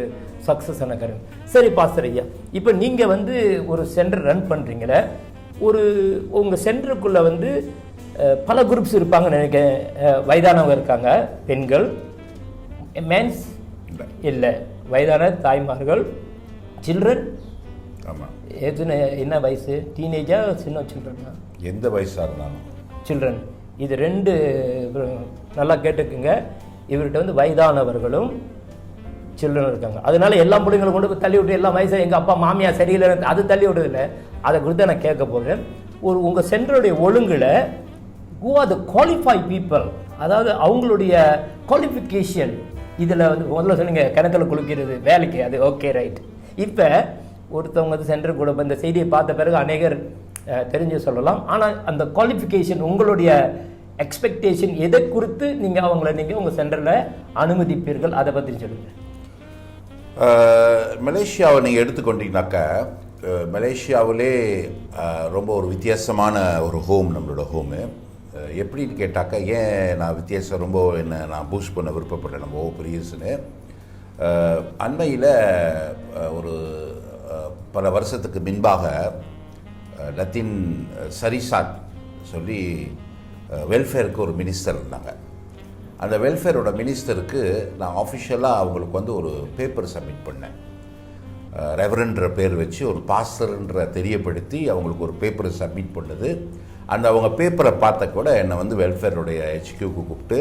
சக்ஸஸ் ஆன காரியம். சரி பாஸ்டர் ஐயா, இப்போ நீங்கள் வந்து ஒரு சென்டர் ரன் பண்ணுறீங்களே, உங்கள் சென்டருக்குள்ளே வந்து பல குரூப்ஸ் இருப்பாங்கன்னு நினைக்கிறேன். வயதானவங்க இருக்காங்க, பெண்கள், மென்ஸ் இல்லை, வயதான தாய்மார்கள், சில்ட்ரன். ஆமாம். என்ன வயசு? டீனேஜா, சின்ன சில்ட்ரனா? எந்த வயசாக இருந்தாலும் சில்ட்ரன். இது 2 நல்லா கேட்டுக்குங்க. இவர்கிட்ட வந்து வயதானவர்களும் சில்ட்ரன் இருக்காங்க. அதனால எல்லா பிள்ளைங்களும் கொண்டு போய் தள்ளி விட்டு எல்லாம் வயசு எங்கள் அப்பா மாமியார் சரியில்லை அது தள்ளி விடுறதில்லை. அதை குறித்து நான் கேட்க போகிறேன். உங்கள் சென்டருடைய ஒழுங்கில் who are the qualified people, அதாவது அவங்களுடைய குவாலிஃபிகேஷன் இதில் வந்து முதல்ல சொன்னீங்க கிணத்துல குளிக்கிறது வேலைக்கு, அது ஓகே ரைட். இப்போ ஒருத்தவங்க வந்து சென்டர் கூட இந்த செய்தியை பார்த்த பிறகு அநேகர் தெரிஞ்சு சொல்லலாம். ஆனால் அந்த குவாலிஃபிகேஷன் உங்களுடைய எக்ஸ்பெக்டேஷன் எதை குறித்து நீங்கள் உங்கள் சென்டரில் அனுமதிப்பீர்கள், அதை பற்றி சொல்லுங்கள். மலேசியாவை நீங்கள் எடுத்துக்கொண்டீங்கன்னாக்கா, மலேசியாவிலே ரொம்ப ஒரு வித்தியாசமான ஒரு ஹோம் நம்மளோட ஹோமு. எப்படின்னு கேட்டாக்கா, ஏன் நான் வித்தியாசம் ரொம்ப நான் பூஸ்ட் பண்ண விருப்பப்பட்டேன் நம்ம பெரியசுன்னு. அண்மையில் ஒரு பல வருஷத்துக்கு முன்பாக லத்தீன் சரிசாட் சொல்லி வெல்ஃபேருக்கு ஒரு மினிஸ்டர் இருந்தாங்க. அந்த வெல்ஃபேரோட மினிஸ்டருக்கு நான் ஆஃபிஷியலாக அவங்களுக்கு வந்து ஒரு பேப்பர் சப்மிட் பண்ணேன். ரெவரன்ற பேர் வச்சு ஒரு பாஸ்டர்ன்ற தெரியப்படுத்தி அவங்களுக்கு ஒரு பேப்பரை சப்மிட் பண்ணுது. அந்த அவங்க பேப்பரை பார்த்த கூட என்னை வந்து வெல்ஃபேருடைய HQக்கு கூப்பிட்டு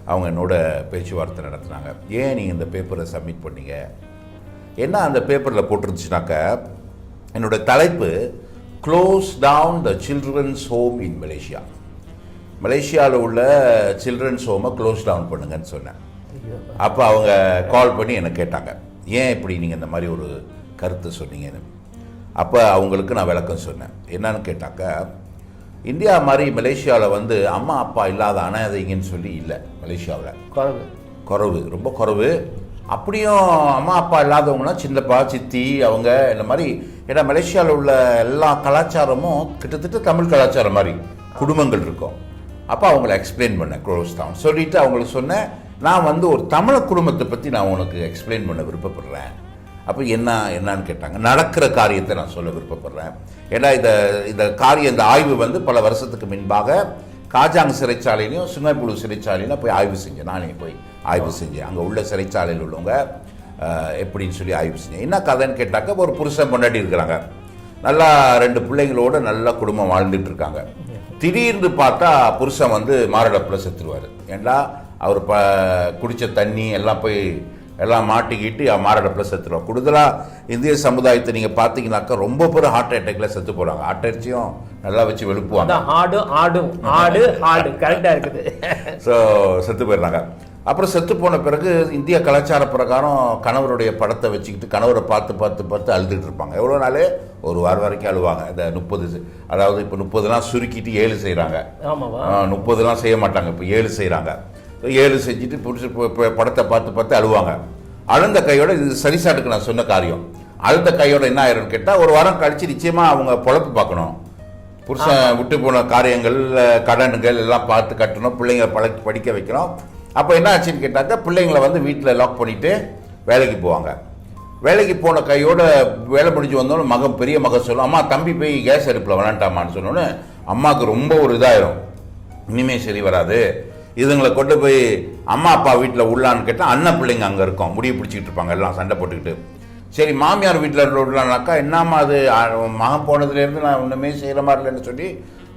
அவங்க என்னோட பேச்சுவார்த்தை நடத்தினாங்க. ஏன் நீங்கள் இந்த பேப்பரை சப்மிட் பண்ணீங்க, என்ன அந்த பேப்பரில் போட்டிருந்துச்சுனாக்கா, என்னோட தலைப்பு close down the children's home in Malaysia. மலேசியாவில் உள்ள சில்ட்ரன்ஸ் ஹோமை க்ளோஸ் டவுன் பண்ணுங்கன்னு சொன்னேன். அப்போ அவங்க கால் பண்ணி என்னை கேட்டாங்க, ஏன் இப்படி நீங்கள் இந்த மாதிரி ஒரு கருத்து சொன்னீங்கன்னு. அப்போ அவங்களுக்கு நான் விளக்கம் சொன்னேன். என்னன்னு கேட்டாக்கா, இந்தியா மாதிரி மலேசியாவில் வந்து அம்மா அப்பா இல்லாத அனாதைங்கன்னு சொல்லி இல்லை. மலேசியாவில் குறைவு, ரொம்ப குறைவு. அப்படியும் அம்மா அப்பா இல்லாதவங்கன்னா சின்னப்பா சித்தி அவங்க இந்த மாதிரி. ஏன்னா மலேசியாவில் உள்ள எல்லா கலாச்சாரமும் கிட்டத்தட்ட தமிழ் கலாச்சாரம் மாதிரி குடும்பங்கள் இருக்கும். அப்போ அவங்கள எக்ஸ்பிளைன் பண்ணேன் க்ளோஸ் டவுன் சொல்லிவிட்டு அவங்களுக்கு சொன்னேன், நான் வந்து ஒரு தமிழ் குடும்பத்தை பற்றி நான் உனக்கு எக்ஸ்பிளைன் பண்ண விருப்பப்படுறேன். அப்போ என்னன்னு கேட்டாங்க. நடக்கிற காரியத்தை நான் சொல்ல விருப்பப்படுறேன். ஏன்னா இந்த காரியம், இந்த ஆய்வு வந்து பல வருஷத்துக்கு முன்பாக காஜாங் சிறைச்சாலையிலையும் சிங்கப்பூர் சிறைச்சாலையிலும் போய் ஆய்வு செஞ்சேன். நானே போய் ஆய்வு செஞ்சேன். அங்கே உள்ள சிறைச்சாலையில் உள்ளவங்க எப்படின்னு சொல்லி ஆய்வு செஞ்சேன். என்ன கதைன்னு கேட்டாக்க, ஒரு புருஷன் பொண்டாட்டி இருக்கிறாங்க, நல்லா 2 பிள்ளைங்களோட நல்ல குடும்பம் வாழ்ந்துட்டு இருக்காங்க. திடீர்னு பார்த்தா புருஷன் வந்து மாரடைப்பில் செத்துருவார். ஏன்னா அவர் குடித்த தண்ணி எல்லாம் போய் எல்லாம் மாட்டிக்கிட்டு மாரடைப்பில் செத்துருவாங்க. கூடுதலாக இந்திய சமுதாயத்தை நீங்கள் பார்த்தீங்கன்னாக்கா ரொம்ப பேர் ஹார்ட் அட்டாக்ல செத்து போகிறாங்க. ஆட்டரிச்சியும் நல்லா வச்சு வெளுப்புவாங்க. ஸோ செத்து போயிடுறாங்க. அப்புறம் செத்து போன பிறகு இந்திய கலாச்சார பிரகாரம் கணவருடைய படத்தை வச்சுக்கிட்டு கணவரை பார்த்து அழுதுட்டு இருப்பாங்க. எவ்வளோ நாள், ஒரு வாரம் வரைக்கும் அழுவாங்க. இந்த 30, அதாவது இப்போ 30 சுருக்கிட்டு 7 செய்கிறாங்க. 30 செய்ய மாட்டாங்க, இப்போ 7 செய்கிறாங்க. 7 செஞ்சுட்டு புடிச்சு படத்தை பார்த்து அழுவாங்க. அழுந்த கையோட, இது சரிசாட்டுக்கு நான் சொன்ன காரியம், அழுந்த கையோட என்ன ஆயிரும்னு கேட்டால், ஒரு வாரம் கழிச்சு நிச்சயமாக அவங்க பொழப்பு பார்க்கணும். புருஷன் விட்டு போன காரியங்கள், கடன்கள் எல்லாம் பார்த்து கட்டணும், பிள்ளைங்களை படிக்க வைக்கணும். அப்போ என்ன ஆச்சுன்னு கேட்டாக்கா, பிள்ளைங்களை வந்து வீட்டில் லாக் பண்ணிவிட்டு வேலைக்கு போவாங்க. வேலைக்கு போன கையோட வேலை முடிஞ்சு வந்தோன்னு பெரிய மகன் சொல்லும், அம்மா தம்பி போய் கேஸ் அடுப்பில் விளாண்டாமான்னு சொன்னோன்னு அம்மாவுக்கு ரொம்ப ஒரு இதாயிரும். இனிமேல் சரி வராது, இதுங்களை கொண்டு போய் அம்மா அப்பா வீட்டில் உள்ளான்னு கேட்டால் அண்ணன் பிள்ளைங்க அங்கே இருக்கும், முடிய பிடிச்சிக்கிட்டு இருப்பாங்க, எல்லாம் சண்டை போட்டுக்கிட்டு. சரி மாமியார் வீட்டில் உள்ளானாக்கா, என்னம்மா அது மகன் போனதுலேருந்து நான் ஒன்றுமே செய்கிற மாதிரி இல்லைன்னு சொல்லி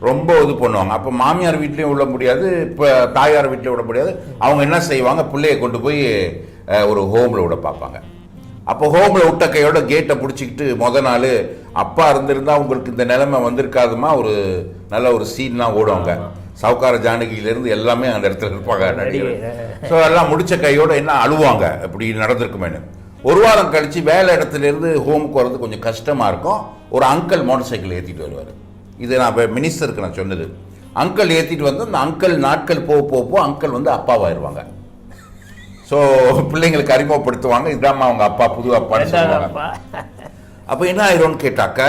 ரொம்ப இது பண்ணுவாங்க. அப்போ மாமியார் வீட்லேயும் விட முடியாது, இப்போ தாயார் வீட்டில் விட முடியாது. அவங்க என்ன செய்வாங்க, பிள்ளையை கொண்டு போய் ஒரு ஹோமில் விட பார்ப்பாங்க. அப்போ ஹோமில் விட்ட கையோட கேட்டை பிடிச்சிக்கிட்டு நாள் அப்பா இருந்திருந்தால் உங்களுக்கு இந்த நிலைமை வந்திருக்காதுமா, ஒரு நல்ல ஒரு சீன்லாம் ஓடுவாங்க. சவுக்கார ஜானகியிலேருந்து எல்லாமே அந்த இடத்துல இருப்பாங்க நடிகர். ஸோ எல்லாம் முடித்த கையோட என்ன அழுவாங்க, இப்படி நடந்திருக்குமேனு. ஒரு வாரம் கழித்து வேலை இடத்துலேருந்து ஹோமுக்கு வர்றது கொஞ்சம் கஷ்டமாக இருக்கும். ஒரு அங்கிள் மோட்டர் சைக்கிள் ஏற்றிட்டு வருவார். இது நான் மினிஸ்டருக்கு நான் சொன்னது. அங்கிள் ஏற்றிட்டு வந்து அந்த அங்கிள் நாட்கள் போக அங்கிள் வந்து அப்பாவாயிருவாங்க. ஸோ பிள்ளைங்களுக்கு அறிமுகப்படுத்துவாங்க, இதாம்மா அவங்க அப்பா, புது அப்பான்னு சொல்லுவாங்க. அப்போ என்ன ஆயிரும்னு கேட்டாக்க,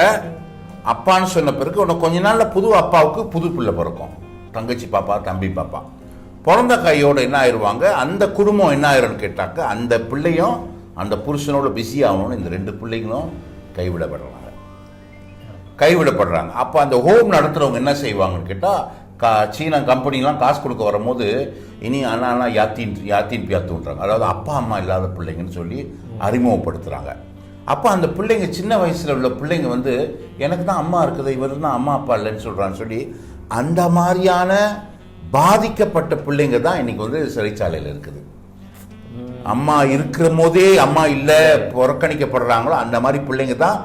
அப்பான்னு சொன்ன பிறகு உனக்கு கொஞ்ச நாளில் புது அப்பாவுக்கு புது பிள்ளை பிறக்கும், தங்கச்சி பாப்பா தம்பி பாப்பா. பிறந்த கையோடு என்ன ஆயிடுவாங்க, அந்த குடும்பம் என்ன ஆயிரும்னு கேட்டாக்க அந்த பிள்ளையும் அந்த புருஷனோட பிஸி ஆகணும்னு இந்த 2 பிள்ளைங்களும் கைவிடப்படுறாங்க. அப்போ அந்த ஹோம் நடத்துகிறவங்க என்ன செய்வாங்கன்னு கேட்டால், சீனா கம்பெனிலாம் காசு கொடுக்க வரும்போது இனி அண்ணா யாத்தின் பியாத்துன்றாங்க, அதாவது அப்பா அம்மா இல்லாத பிள்ளைங்கன்னு சொல்லி அறிமுகப்படுத்துகிறாங்க. அப்போ அந்த பிள்ளைங்க சின்ன வயசில் உள்ள பிள்ளைங்க வந்து எனக்கு தான் அம்மா இருக்குது, இவர் தான் அம்மா அப்பா இல்லைன்னு சொல்கிறான்னு சொல்லி அந்த மாதிரியான பாதிக்கப்பட்ட பிள்ளைங்க தான் இன்னைக்கு வந்து சிறைச்சாலையில் இருக்குது. அம்மா இருக்கிற போதே அம்மா இல்லை புறக்கணிக்கப்படுறாங்களோ அந்த மாதிரி பிள்ளைங்க தான்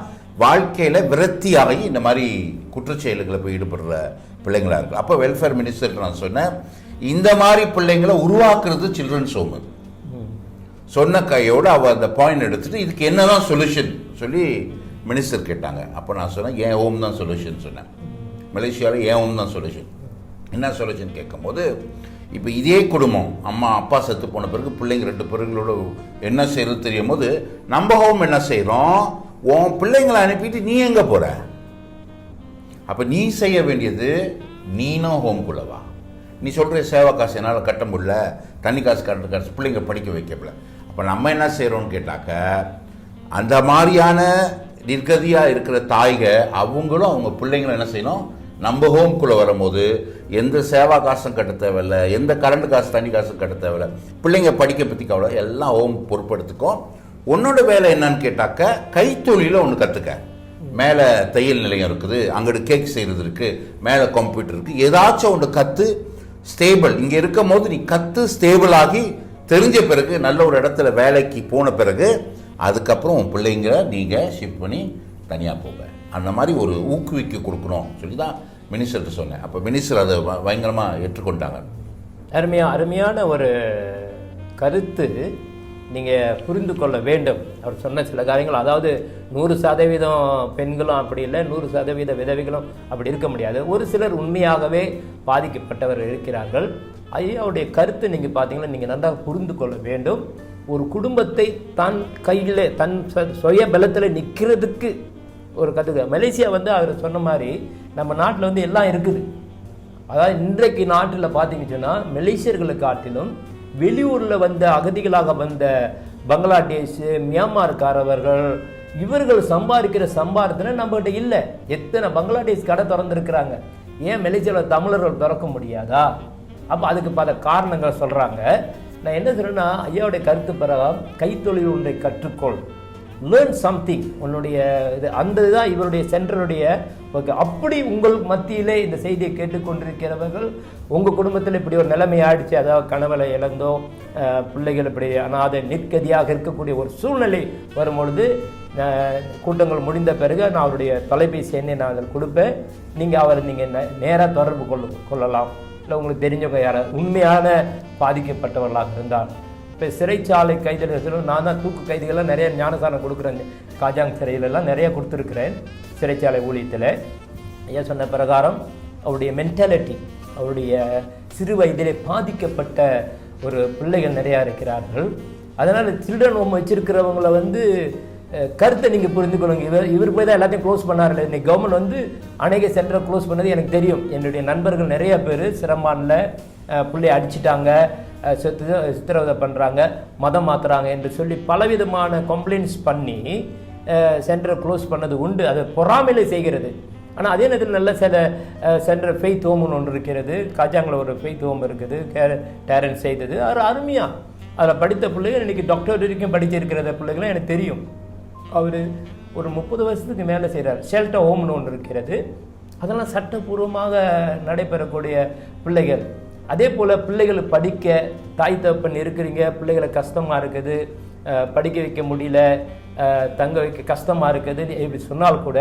வாழ்க்கையில் விரக்தியாகி இந்த மாதிரி குற்றச்செயல்களை போய் ஈடுபடுற பிள்ளைங்களா இருக்கு. அப்போ வெல்ஃபேர் மினிஸ்டர் நான் சொன்னேன், இந்த மாதிரி பிள்ளைங்களை உருவாக்குறது சில்ட்ரன்ஸ் ஹோம். சொன்ன கையோடு அவள் அந்த பாயிண்ட் எடுத்துட்டு இதுக்கு என்னதான் சொல்யூஷன் சொல்லி மினிஸ்டர் கேட்டாங்க. அப்போ நான் சொன்னேன் என் ஹோம் தான் சொல்யூஷன் சொன்னேன். மலேசியாவில் என் ஹோம் தான் சொல்யூஷன். என்ன சொல்யூஷன் கேட்கும்போது, இப்போ இதே குடும்பம் அம்மா அப்பா செத்து போன பிறகு பிள்ளைங்க 2 பிள்ளைங்களோட என்ன செய்யறது தெரியும் போது நம்ம ஹோம் என்ன செய்கிறோம், உன் பிள்ளைங்களை அனுப்பிட்டு நீ எங்கே போகிற, அப்போ நீ செய்ய வேண்டியது நீனும் ஹோம்குள்ளே வா. நீ சொல்கிற சேவா காசு என்னால் கட்ட முடியல, தண்ணி காசு காசு பிள்ளைங்க படிக்க வைக்கல. அப்போ நம்ம என்ன செய்கிறோம்னு கேட்டாக்க, அந்த மாதிரியான நிர்கதியாக இருக்கிற தாய்க அவங்களும் அவங்க பிள்ளைங்களை என்ன செய்யணும், நம்ம ஹோம்குள்ளே வரும்போது எந்த சேவா காசும் கட்ட தேவையில்லை, எந்த கரண்ட் காசு தண்ணி காசும் கட்ட தேவையில்லை, பிள்ளைங்க படிக்க பற்றி கவலை, எல்லாம் ஹோம் பொறுப்படுத்துக்கும். உன்னோட வேலை என்னன்னு கேட்டாக்க, கைத்தொழில ஒன்று கற்றுக்க. மேலே தையல் நிலையம் இருக்குது, அங்கிட்டு கேக் செய்கிறது இருக்குது, மேலே கம்ப்யூட்டர் இருக்குது, ஏதாச்சும் ஒன்று கற்று ஸ்டேபிள் இங்கே இருக்கும் போது நீ கற்று ஸ்டேபிள் ஆகி தெரிஞ்ச பிறகு நல்ல ஒரு இடத்துல வேலைக்கு போன பிறகு அதுக்கப்புறம் உன் பிள்ளைங்களை நீங்கள் ஷிஃப்ட் பண்ணி தனியாக போங்க. அந்த மாதிரி ஒரு ஊக்குவிக்க கொடுக்கணும் சொல்லி தான் மினிஸ்டர்கிட்ட சொன்னேன். அப்போ மினிஸ்டர் அதை பயங்கரமாக ஏற்றுக்கொண்டாங்க. அருமையான ஒரு கருத்து நீங்கள் புரிந்து கொள்ள வேண்டும். அவர் சொன்ன சில காரியங்கள், அதாவது 100% பெண்களும் அப்படி இல்லை, 100% விதவைகளும் அப்படி இருக்க முடியாது. ஒரு சிலர் உண்மையாகவே பாதிக்கப்பட்டவர் இருக்கிறார்கள். ஐயாவுடைய கருத்து நீங்கள் பார்த்தீங்கன்னா நீங்கள் நன்றாக புரிந்து கொள்ள வேண்டும். ஒரு குடும்பத்தை தன் கையில் தன் சுய பலத்தில் நிற்கிறதுக்கு ஒரு கற்றுக்க. மலேசியா வந்து அவர் சொன்ன மாதிரி நம்ம நாட்டில் வந்து எல்லாம் இருக்குது. அதாவது இன்றைக்கு நாட்டில் பார்த்தீங்கன்னு சொன்னால் மலேசியர்களை காட்டிலும் வெளியூரில் வந்த அகதிகளாக வந்த பங்களாதேஷ் மியான்மார்காரவர்கள் இவர்கள் சம்பாதிக்கிற சம்பாரத்தில் நம்மகிட்ட இல்லை. எத்தனை பங்களாதேஷ் கடை திறந்துருக்கிறாங்க, ஏன் மலேசியாவில் தமிழர்கள் திறக்க முடியாதா? அப்போ அதுக்கு பல காரணங்கள் சொல்கிறாங்க. நான் என்ன சொல்கிறேன்னா, ஐயாவுடைய கருத்து பிரகாரம் கைத்தொழில் ஒன்றை கற்றுக்கொள், லேர்ன் சம்திங். உன்னுடைய இது அந்த இதுதான் இவருடைய சென்டருடைய ஓகே. அப்படி உங்கள் மத்தியிலே இந்த செய்தியை கேட்டுக்கொண்டிருக்கிறவர்கள் உங்கள் குடும்பத்தில் இப்படி ஒரு நிலைமை ஆயிடுச்சு, அதாவது கணவனை இழந்தோ பிள்ளைகள் இப்படி அனாதை நிற்கதியாக இருக்கக்கூடிய ஒரு சூழ்நிலை வரும்பொழுது கூட்டங்கள் முடிந்த பிறகு நான் அவருடைய தொலைபேசி எண்ணை நான் அதில் கொடுப்பேன். நீங்கள் நேராக தொடர்பு கொள்ளலாம். இல்லை உங்களுக்கு தெரிஞ்சவங்க யாராவது உண்மையான பாதிக்கப்பட்டவர்களாக இருந்தால். இப்போ சிறைச்சாலை கைதிகள் நான் தான் தூக்கு கைதிகள்லாம் நிறைய ஞானசானம் கொடுக்குறேன். காஜாங் சிறையிலெல்லாம் நிறைய கொடுத்துருக்குறேன் சிறைச்சாலை ஊழியத்தில். ஐயா சொன்ன பிரகாரம் அவருடைய மென்டாலிட்டி, அவருடைய சிறு வயதிலே பாதிக்கப்பட்ட ஒரு பிள்ளைகள் நிறையா இருக்கிறார்கள். அதனால் சில்ட்ரன் ஹோம் வச்சுருக்கிறவங்கள வந்து கருத்தை நீங்கள் புரிந்து கொள்ளுங்க. இவர் போய் தான் எல்லாத்தையும் க்ளோஸ் பண்ணார்ல. இன்னைக்கு கவர்மெண்ட் வந்து அநேக சென்டரை க்ளோஸ் பண்ணது எனக்கு தெரியும். என்னுடைய நண்பர்கள் நிறைய பேர் சிரமானில் பிள்ளையை அடிச்சிட்டாங்க, சித்திரவதை பண்ணுறாங்க, மதம் மாற்றுறாங்க என்று சொல்லி பலவிதமான கம்ப்ளைண்ட்ஸ் பண்ணி சென்டரை க்ளோஸ் பண்ணது உண்டு. அது பொறாமையிலே செய்கிறது. ஆனால் அதே நேரத்தில் நல்ல சில சென்டர் ஃபெய்த் ஹோம்னு ஒன்று இருக்கிறது. காஜாங்கில் ஒரு ஃபெய்த் ஹோம் இருக்குது, டேரன் செய்தது. அது அருமையாக அதில் படித்த பிள்ளைகள் இன்றைக்கி டாக்டர் வரைக்கும் படிச்சிருக்கிற பிள்ளைகளும் எனக்கு தெரியும். அவர் ஒரு 30 வருஷத்துக்கு மேலே செய்கிறார். ஷெல்டர் ஹோம்னு ஒன்று இருக்கிறது. அதெல்லாம் சட்டப்பூர்வமாக நடைபெறக்கூடிய பிள்ளைகள். அதே போல் பிள்ளைகளை படிக்க தாய் தகப்பன் இருக்கிறீங்க, பிள்ளைகளை கஷ்டமாக இருக்குது, படிக்க வைக்க முடியல, தங்க வைக்க கஷ்டமாக இருக்குது இப்படி சொன்னால் கூட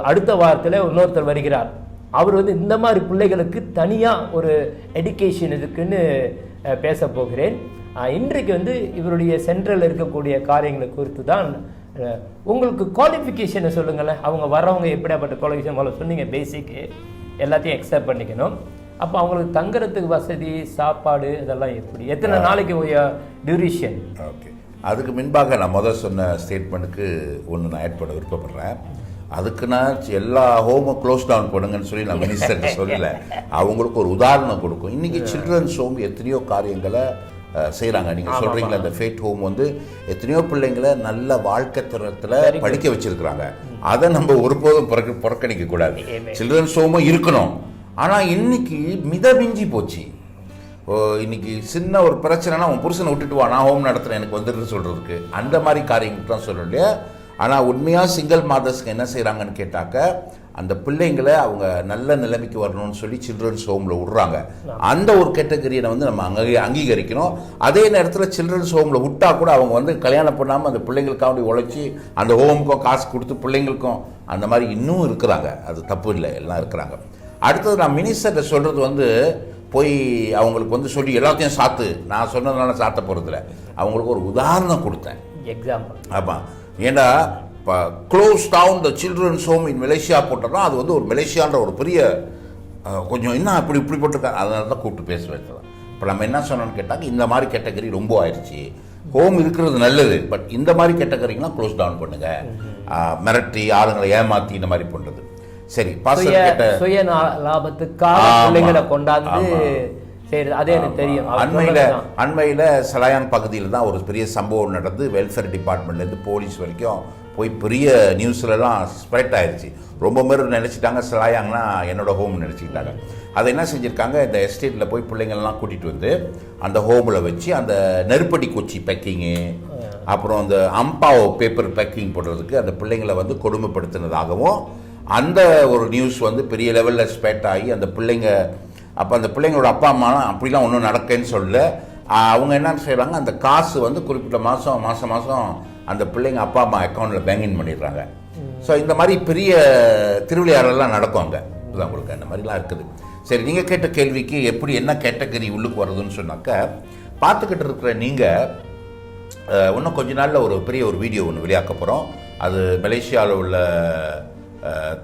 அடுத்த வாரத்தில் இன்னொருத்தர் வருகிறார். அவர் வந்து இந்த மாதிரி பிள்ளைகளுக்கு தனியாக ஒரு எடுகேஷன் இருக்குன்னு பேச போகிறேன். இன்றைக்கு வந்து இவருடைய சென்ட்ரலில் இருக்கக்கூடிய காரியங்களை குறித்து தான். உங்களுக்கு குவாலிஃபிகேஷனை சொல்லுங்களேன். அவங்க வர்றவங்க எப்படியாப்பட்ட குவாலிஃபிகேஷன் போல சொன்னீங்க, பேசிக்கு எல்லாத்தையும் எக்ஸப்ட் பண்ணிக்கணும். அப்போ அவங்களுக்கு தங்குறதுக்கு வசதி, சாப்பாடு இதெல்லாம் எப்படி, எத்தனை நாளைக்கு டியூரேஷன்? ஓகே, அதுக்கு முன்பாக நான் முதல் சொன்ன ஸ்டேட்மெண்ட்டுக்கு ஒன்று நான் ஆட் பண்ண விருப்பப்படுறேன். அதுக்குன்னா எல்லா ஹோமும் க்ளோஸ் டவுன் பண்ணுங்கன்னு சொல்லி நான் மினிஸ்டர்கிட்ட சொல்லலை. அவங்களுக்கு ஒரு உதாரணம் கொடுக்கும். இன்றைக்கி சில்ட்ரன்ஸ் ஹோம் எத்தனையோ காரியங்களை செய்கிறாங்க. நீங்கள் சொல்கிறீங்களா, அந்த ஃபேட் ஹோம் வந்து எத்தனையோ பிள்ளைங்களை நல்ல வாழ்க்கை தரத்தில் படிக்க வச்சுருக்குறாங்க. அதை நம்ம ஒருபோதும் புறக்கணிக்கக்கூடாது. சில்ட்ரன்ஸ் ஹோமும் இருக்கணும். ஆனால் இன்னைக்கு மிதமிஞ்சி போச்சு. இன்னைக்கு சின்ன ஒரு பிரச்சனைனா உன் புருஷனை விட்டுட்டு வா, நான் ஹோம் நடத்துகிறேன், எனக்கு வந்துட்டு சொல்கிறதுக்கு அந்த மாதிரி காரியங்கள் தான் சொல்கிறோம் இல்லையா. ஆனால் உண்மையாக சிங்கிள் மாதர்ஸ்க்கு என்ன செய்கிறாங்கன்னு கேட்டாக்க, அந்த பிள்ளைங்களை அவங்க நல்ல நிலைமைக்கு வரணும்னு சொல்லி சில்ட்ரன்ஸ் ஹோமில் விடுறாங்க. அந்த ஒரு கேட்டகரியை வந்து நம்ம அங்கீகரிக்கணும். அதே நேரத்தில் சில்ட்ரன்ஸ் ஹோமில் விட்டா கூட அவங்க வந்து கல்யாணம் பண்ணாமல் அந்த பிள்ளைங்களுக்காக உழைச்சி அந்த ஹோமுக்கும் காசு கொடுத்து பிள்ளைங்களுக்கும் அந்த மாதிரி இன்னும் இருக்கிறாங்க. அது தப்பு இல்லை, எல்லாம் இருக்கிறாங்க. அடுத்தது நான் மினிஸ்டர்கிட்ட சொல்கிறது வந்து போய் அவங்களுக்கு வந்து சொல்லி எல்லாத்தையும் சாத்து, நான் சொன்னதுனால சாத்த போகிறதில்ல, அவங்களுக்கு ஒரு உதாரணம் கொடுத்தேன், எக்ஸாம்பிள். ஆமாம். ஏன்னா இப்போ close down the children's home in Malaysia போட்டோம்னா அது வந்து ஒரு மலேசியான்ற ஒரு பெரிய கொஞ்சம் என்ன இப்படி போட்டிருக்காங்க, அதனால தான் கூப்பிட்டு பேச வைக்கலாம். இப்போ நம்ம என்ன சொன்னோன்னு கேட்டால், இந்த மாதிரி கேட்டகரி ரொம்ப ஆயிடுச்சு, ஹோம் இருக்கிறது நல்லது, பட் இந்த மாதிரி கேட்டகரிங்கெலாம் க்ளோஸ் டவுன் பண்ணுங்க, மிரட்டி ஆளுங்களை ஏமாற்றி இந்த மாதிரி பண்ணுறது சரி. சுய லாபத்துக்காக பிள்ளைங்களை கொண்டாந்து சரி, அதே எனக்கு தெரியும். அண்மையில் சலாயான் பகுதியில் தான் ஒரு பெரிய சம்பவம் நடந்து வெல்ஃபேர் டிபார்ட்மெண்ட்லேருந்து போலீஸ் வரைக்கும் போய் பெரிய நியூஸ்லலாம் ஸ்ப்ரெட் ஆயிடுச்சு. ரொம்ப பேர் நினச்சிட்டாங்க சலாயாங்கன்னா என்னோட ஹோம் நினச்சிக்கிட்டாங்க. அதை என்ன செஞ்சுருக்காங்க, இந்த எஸ்டேட்டில் போய் பிள்ளைங்கள்லாம் கூட்டிகிட்டு வந்து அந்த ஹோமில் வச்சு அந்த நெருப்படி கொச்சி பேக்கிங்கு, அப்புறம் அந்த அம்பாவோ பேப்பர் பேக்கிங் போடுறதுக்கு அந்த பிள்ளைங்களை வந்து கொடுமைப்படுத்தினதாகவும் அந்த ஒரு நியூஸ் வந்து பெரிய லெவலில் ஸ்ப்ரெட் ஆகி அந்த பிள்ளைங்க, அப்போ அந்த பிள்ளைங்களோட அப்பா அம்மா அப்படிலாம் ஒன்றும் நடக்கேன்னு சொல்ல அவங்க என்ன செய்கிறாங்க, அந்த காசு வந்து குறிப்பிட்ட மாதம் அந்த பிள்ளைங்க அப்பா அம்மா அக்கௌண்ட்டில் பேங்கின் பண்ணிடுறாங்க. ஸோ இந்த மாதிரி பெரிய திருவிளையாடலாம் நடக்கும் அங்கே. இதுதான் உங்களுக்கு அந்த மாதிரிலாம் இருக்குது. சரி, நீங்கள் கேட்ட கேள்விக்கு எப்படி என்ன கேட்டகரி உள்ளுக்கு வருதுன்னு சொன்னாக்க, பார்த்துக்கிட்டு இருக்கிற நீங்கள் இன்னும் கொஞ்ச நாளில் ஒரு பெரிய ஒரு வீடியோ ஒன்று வெளியாக்க போகிறோம். அது மலேசியாவில் உள்ள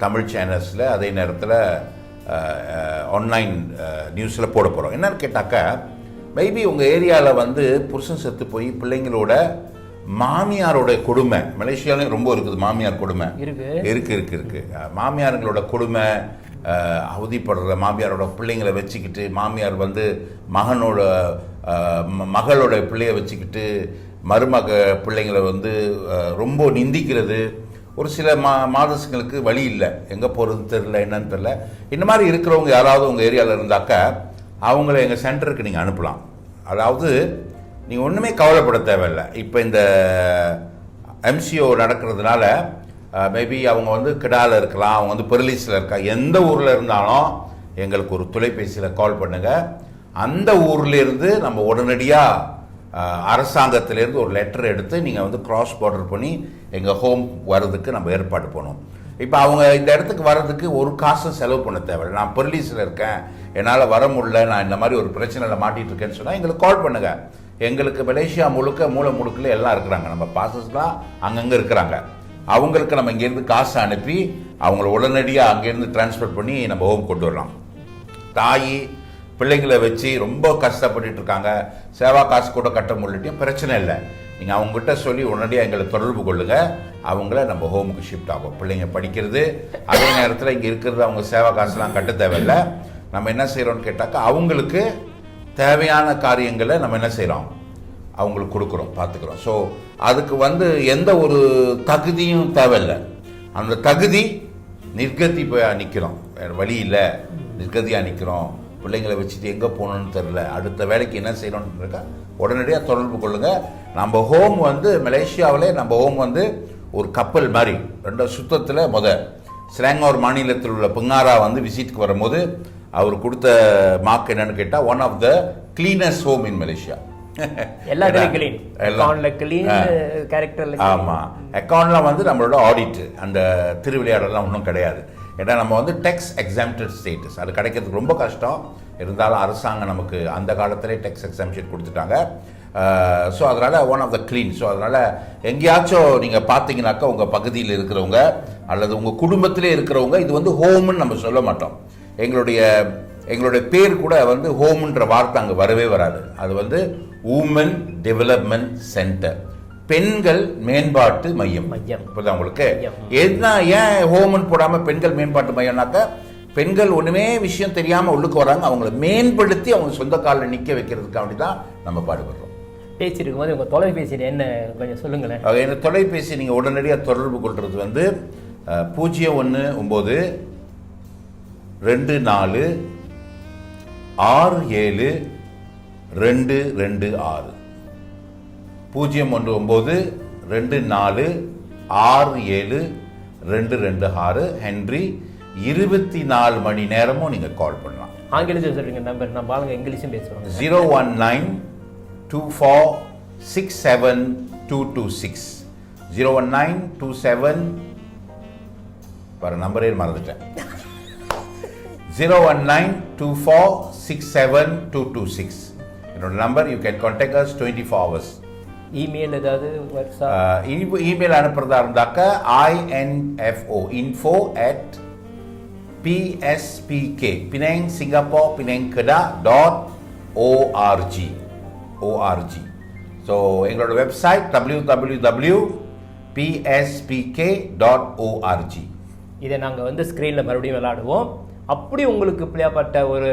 தமிழ் சேனல்ஸில், அதே நேரத்தில் ஆன்லைன் நியூஸில் போட போகிறோம். என்னன்னு கேட்டாக்க, மேபி உங்கள் ஏரியாவில் வந்து புருஷன் செத்து போய் பிள்ளைங்களோட மாமியாரோட கொடுமை, மலேசியாலையும் ரொம்ப இருக்குது மாமியார் கொடுமை, இருக்கு மாமியாருங்களோட கொடுமை, அவதிப்படுற மாமியாரோட பிள்ளைங்களை வச்சுக்கிட்டு, மாமியார் வந்து மகளோட பிள்ளைய வச்சுக்கிட்டு மருமக பிள்ளைங்களை வந்து ரொம்ப நிந்திக்கிறது. ஒரு சில மாதங்களுக்கு வழி இல்லை, எங்கே போகிறது தெரில, என்னன்னு தெரில. இந்த மாதிரி இருக்கிறவங்க யாராவது உங்கள் ஏரியாவில் இருந்தாக்க அவங்கள எங்கள் சென்டருக்கு நீங்கள் அனுப்பலாம். அதாவது நீங்கள் ஒன்றுமே கவலைப்பட தேவையில்லை. இப்போ இந்த எம்சிஓ நடக்கிறதுனால மேபி அவங்க வந்து கிடாவில் இருக்கலாம், அவங்க வந்து பெர்லிஸில் இருக்கா, எந்த ஊரில் இருந்தாலும் எங்களுக்கு ஒரு தொலைபேசியில் கால் பண்ணுங்கள். அந்த ஊர்லேருந்து நம்ம உடனடியாக அரசாங்கத்திலேருந்து ஒரு லெட்டர் எடுத்து நீங்கள் வந்து கிராஸ் பார்டர் பண்ணி எங்கள் ஹோம் வர்றதுக்கு நம்ம ஏற்பாடு பண்ணோம். இப்போ அவங்க இந்த இடத்துக்கு வர்றதுக்கு ஒரு காசும் செலவு பண்ண தேவையில்லை. நான் பெர்லிஸில் இருக்கேன், என்னால் வர முடியல, நான் இந்த மாதிரி ஒரு பிரச்சனையில் மாட்டிகிட்டு இருக்கேன்னு சொன்னால் எங்களுக்கு கால் பண்ணுங்கள். எங்களுக்கு மலேசியா முழுக்க முடுக்கில் எல்லாம் இருக்கிறாங்க, நம்ம பாசஸ்லாம் அங்கங்கே இருக்கிறாங்க. அவங்களுக்கு நம்ம இங்கேருந்து காசு அனுப்பி அவங்கள உடனடியாக அங்கேருந்து டிரான்ஸ்ஃபர் பண்ணி நம்ம ஹோம் கொண்டு வரலாம். தாய் பிள்ளைங்களை வச்சு ரொம்ப கஷ்டப்பட்டு இருக்காங்க, சேவா காசு கூட கட்ட முடியலையும் பிரச்சனை இல்லை, நீங்கள் அவங்ககிட்ட சொல்லி உடனடியாக எங்களை தொடர்பு கொள்ளுங்கள். அவங்கள நம்ம ஹோமுக்கு ஷிஃப்ட் ஆகும். பிள்ளைங்க படிக்கிறது, அதே நேரத்தில் இங்கே இருக்கிறது அவங்க சேவா காசுலாம் கட்ட தேவையில்லை. நம்ம என்ன செய்கிறோம்னு கேட்டாக்கா, அவங்களுக்கு தேவையான காரியங்களை நம்ம என்ன செய்கிறோம், அவங்களுக்கு கொடுக்குறோம், பார்த்துக்கிறோம். ஸோ அதுக்கு வந்து எந்த ஒரு தகுதியும் தேவையில்லை. அந்த தகுதி நிர்கதி போய் நிற்கிறோம், வேறு வழி இல்லை, நிர்கதியாக நிற்கிறோம், பிள்ளைங்களை வச்சுட்டு எங்கே போகணுன்னு தெரில, அடுத்த வேலைக்கு என்ன செய்யணும்னு இருக்கா, உடனடியாக தொடர்பு கொள்ளுங்கள். நம்ம ஹோம் வந்து மலேசியாவிலே நம்ம ஹோம் வந்து ஒரு கப்பல் மாதிரி. ரெண்டு சுத்தத்தில் சிலாங்கூர் மாநிலத்தில் உள்ள புங்காரா வந்து விசிட்டுக்கு வரும்போது அவர் கொடுத்த மார்க் என்னன்னு கேட்டால், one of the cleanest home in Malaysia. ஆமாம், அக்கௌண்ட்லாம் வந்து நம்மளோட ஆடிட், அந்த திருவிளையாடலாம் ஒன்றும் கிடையாது. ஏன்னா நம்ம வந்து டெக்ஸ் எக்ஸாம்டட் ஸ்டேட்டஸ், அது கிடைக்கிறதுக்கு ரொம்ப கஷ்டம். இருந்தாலும் அரசாங்கம் நமக்கு அந்த காலத்திலே டெக்ஸ் எக்ஸாம்ஷன் கொடுத்துட்டாங்க. ஸோ அதனால் one of the clean. So அதனால் எங்கேயாச்சும் நீங்கள் பார்த்தீங்கன்னாக்கா உங்கள் பகுதியில் இருக்கிறவங்க அல்லது உங்கள் குடும்பத்திலே இருக்கிறவங்க இது வந்து ஹோம்னு நம்ம சொல்ல மாட்டோம். எங்களுடைய பேர் கூட வந்து ஹோம்ன்ற வார்த்தை அங்கே வரவே வராது. அது வந்து உமன் டெவலப்மெண்ட் சென்டர். பெண்கள் மேம்பாட்டு மையம். இப்போதான் உங்களுக்கு என்ன ஏன் ஹோமன் போடாம பெண்கள் மேம்பாட்டு மையம்னாக்கா, பெண்கள் ஒண்ணுமே விஷயம் தெரியாம உள்ளுக்கு வராங்க, அவங்களை மேம்படுத்தி அவங்க சொந்த காலில் நிக்க வைக்கிறதுக்காக தான் நம்ம பாடுபடுறோம். பேசிருக்கும் போது உங்க தொலைபேசி என்ன கொஞ்சம் சொல்லுங்களேன். இந்த தொலைபேசி நீங்க உடனடியாக தொடர்பு கொள்றது வந்து 019 24 67 226 019 24 67 226. ஹென்றி 24 மணி நேரமும் நீங்க கால் பண்ணலாம். ஆங்கிலத்தில் சொல்றீங்க நம்பர், நான் பாருங்க இங்கிலீஷும் பேசுவாங்க. 019 24 67 226. 019 27 வர நம்பரே மறந்துட்டேன். 019 24 67 226 என்னோட நம்பர். You can contact us 24 hours. Email ஏதாவது இமெயில் அனுப்புறதா இருந்தாக்க info@pspk Penang Singapore Penang Kedah.org. So எங்களோட வெப்சைட் www.pspk.org. இதை நாங்கள் வந்து ஸ்க்ரீனில் மறுபடியும் விளையாடுவோம். அப்படி உங்களுக்கு பிள்ளையாப்பட்ட ஒரு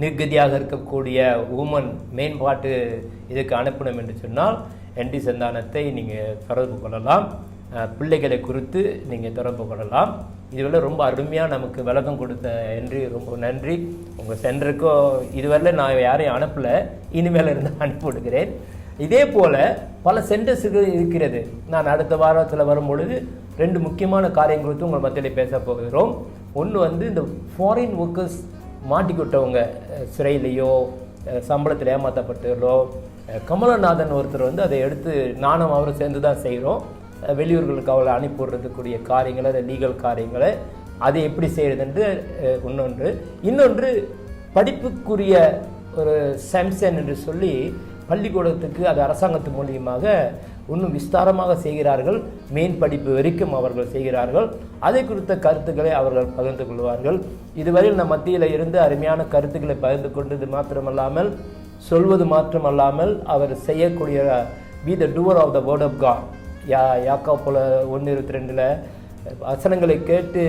நிர்கதியாக இருக்கக்கூடிய உமன் மேம்பாட்டு இதுக்கு அனுப்பணும் என்று சொன்னால் என்டி சந்தானத்தை நீங்கள் தொடர்பு கொள்ளலாம். பிள்ளைகளை குறித்து நீங்கள் தொடர்பு கொள்ளலாம். இதுவரை ரொம்ப அருமையாக நமக்கு விளக்கம் கொடுத்த என்று ரொம்ப நன்றி. உங்கள் சென்டருக்கோ இதுவரை நான் யாரையும் அனுப்பலை, இனிமேல் இருந்து அனுப்பி விடுகிறேன். இதே போல் பல சென்டர்ஸுகள் இருக்கிறது. நான் அடுத்த வாரத்தில் வரும்பொழுது 2 முக்கியமான காரியங்கள் குறித்து உங்கள் மத்தியில் பேச போகிறோம். ஒன்று வந்து இந்த ஃபாரின் ஒர்க்கர்ஸ் மாட்டிக்கிட்டவங்க, சிறையிலையோ சம்பளத்தில் ஏமாற்றப்பட்டோ, கமலநாதன் ஒருத்தர் வந்து அதை எடுத்து நானும் அவரும் சேர்ந்து தான் செய்கிறோம். வெளியூர்களுக்கு அவளை அனுப்பிவிடுறதுக்குரிய காரியங்களை, அந்த லீகல் காரியங்களை அதை எப்படி செய்கிறதுன்று இன்னொன்று படிப்புக்குரிய ஒரு சாம்சன் என்று சொல்லி பள்ளிக்கூடத்துக்கு அது அரசாங்கத்து மூலியமாக இன்னும் விஸ்தாரமாக செய்கிறார்கள். மேன் படிப்பு வரைக்கும் அவர்கள் செய்கிறார்கள். அதை குறித்த கருத்துக்களை அவர்கள் பகிர்ந்து கொள்வார்கள். இதுவரையில் நம் மத்தியில் இருந்து அருமையான கருத்துக்களை பகிர்ந்து கொண்டது மாத்திரமல்லாமல், சொல்வது மாத்திரமல்லாமல், அவர் செய்யக்கூடிய be the doer of the word of God. யாக்கோபு 1:22 வசனங்களை கேட்டு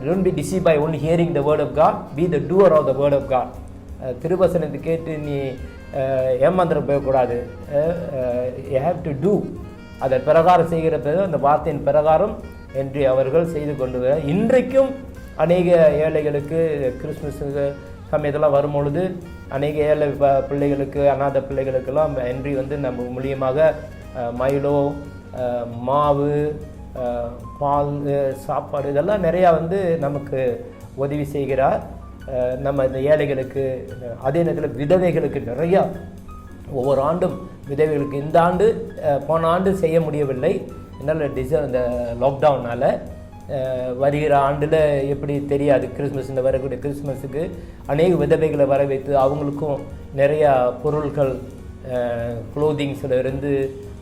don't be deceived by only hearing the word of God, be the doer of the word of God. திருவசனத்தை கேட்டு நீ ஏமாந்திர போயக்கூடாது. you have to do. அதன் பிரகாரம் செய்கிற பிறகு அந்த வார்த்தையின் பிரகாரம் என்று அவர்கள் செய்து கொண்டு வர. இன்றைக்கும் அநேக ஏழைகளுக்கு கிறிஸ்துமஸ் சமயத்தெல்லாம் வரும்பொழுது அநேக ஏழை பிள்ளைகளுக்கு, அநாத பிள்ளைகளுக்கெல்லாம் என்றி வந்து நம்ம மூலியமாக மயிலோ, மாவு, பால், சாப்பாடு இதெல்லாம் நிறையா வந்து நமக்கு உதவி செய்கிறார். நம்ம இந்த ஏழைகளுக்கு, அதே நேரத்தில் விதவைகளுக்கு நிறையா ஒவ்வொரு ஆண்டும் விதவைகளுக்கு, இந்த ஆண்டு போன ஆண்டு செய்ய முடியவில்லை, என்னால் இந்த லாக்டவுனால். வருகிற ஆண்டில் எப்படி தெரியாது, கிறிஸ்மஸ் இந்த வரக்கூடிய கிறிஸ்மஸுக்கு அநேக விதவைகளை வர வைத்து அவங்களுக்கும் நிறையா பொருட்கள், க்ளோதிங்ஸில் இருந்து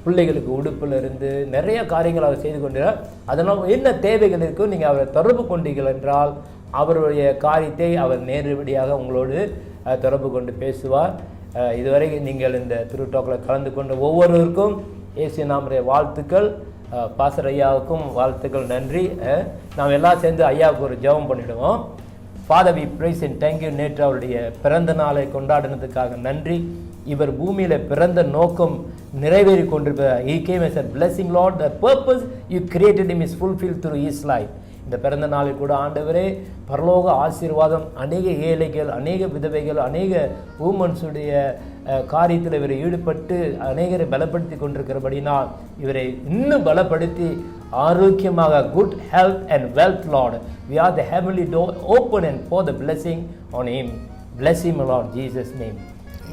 பிள்ளைகளுக்கு உடுப்பில் இருந்து நிறைய காரியங்கள் அவர் செய்து கொண்டார். அதனால் என்ன தேவைகள் இருக்கும் நீங்கள் அவரை தொடர்பு கொண்டீர்கள் என்றால் அவருடைய காரியத்தை அவர் நேரடியாக உங்களோடு தொடர்பு கொண்டு பேசுவார். இதுவரை நீங்கள் இந்த திருட்டாக்கில் கலந்து கொண்ட ஒவ்வொருவருக்கும் இயேசு நாமமுடைய வாழ்த்துக்கள். பாஸ்டர் ஐயாவுக்கும் வாழ்த்துக்கள், நன்றி. நாம் எல்லாம் சேர்ந்து ஐயாவுக்கு ஒரு ஜெபம் பண்ணிடுவோம். Father we praise and thank you. நேற்று அவருடைய பிறந்த நாளை கொண்டாடினதுக்காக நன்றி. இவர் பூமியில் பிறந்த நோக்கம் நிறைவேறி கொண்டிருப்பார். He came as a blessing, Lord. The purpose you created him is fulfilled through his life. இந்த பிறந்த நாளில் கூட ஆண்டவரே பரலோக ஆசீர்வாதம், அநேக ஏழைகள், அநேக விதவைகள், அநேக ஊமன்ஸுடைய காரியத்தில் இவரை ஈடுபட்டு அநேகரை பலப்படுத்தி கொண்டிருக்கிறபடினால் இவரை இன்னும் பலப்படுத்தி ஆரோக்கியமாக good health and wealth, Lord. We are the heavenly door open and pour the blessing on him. Bless him, Lord, Jesus name.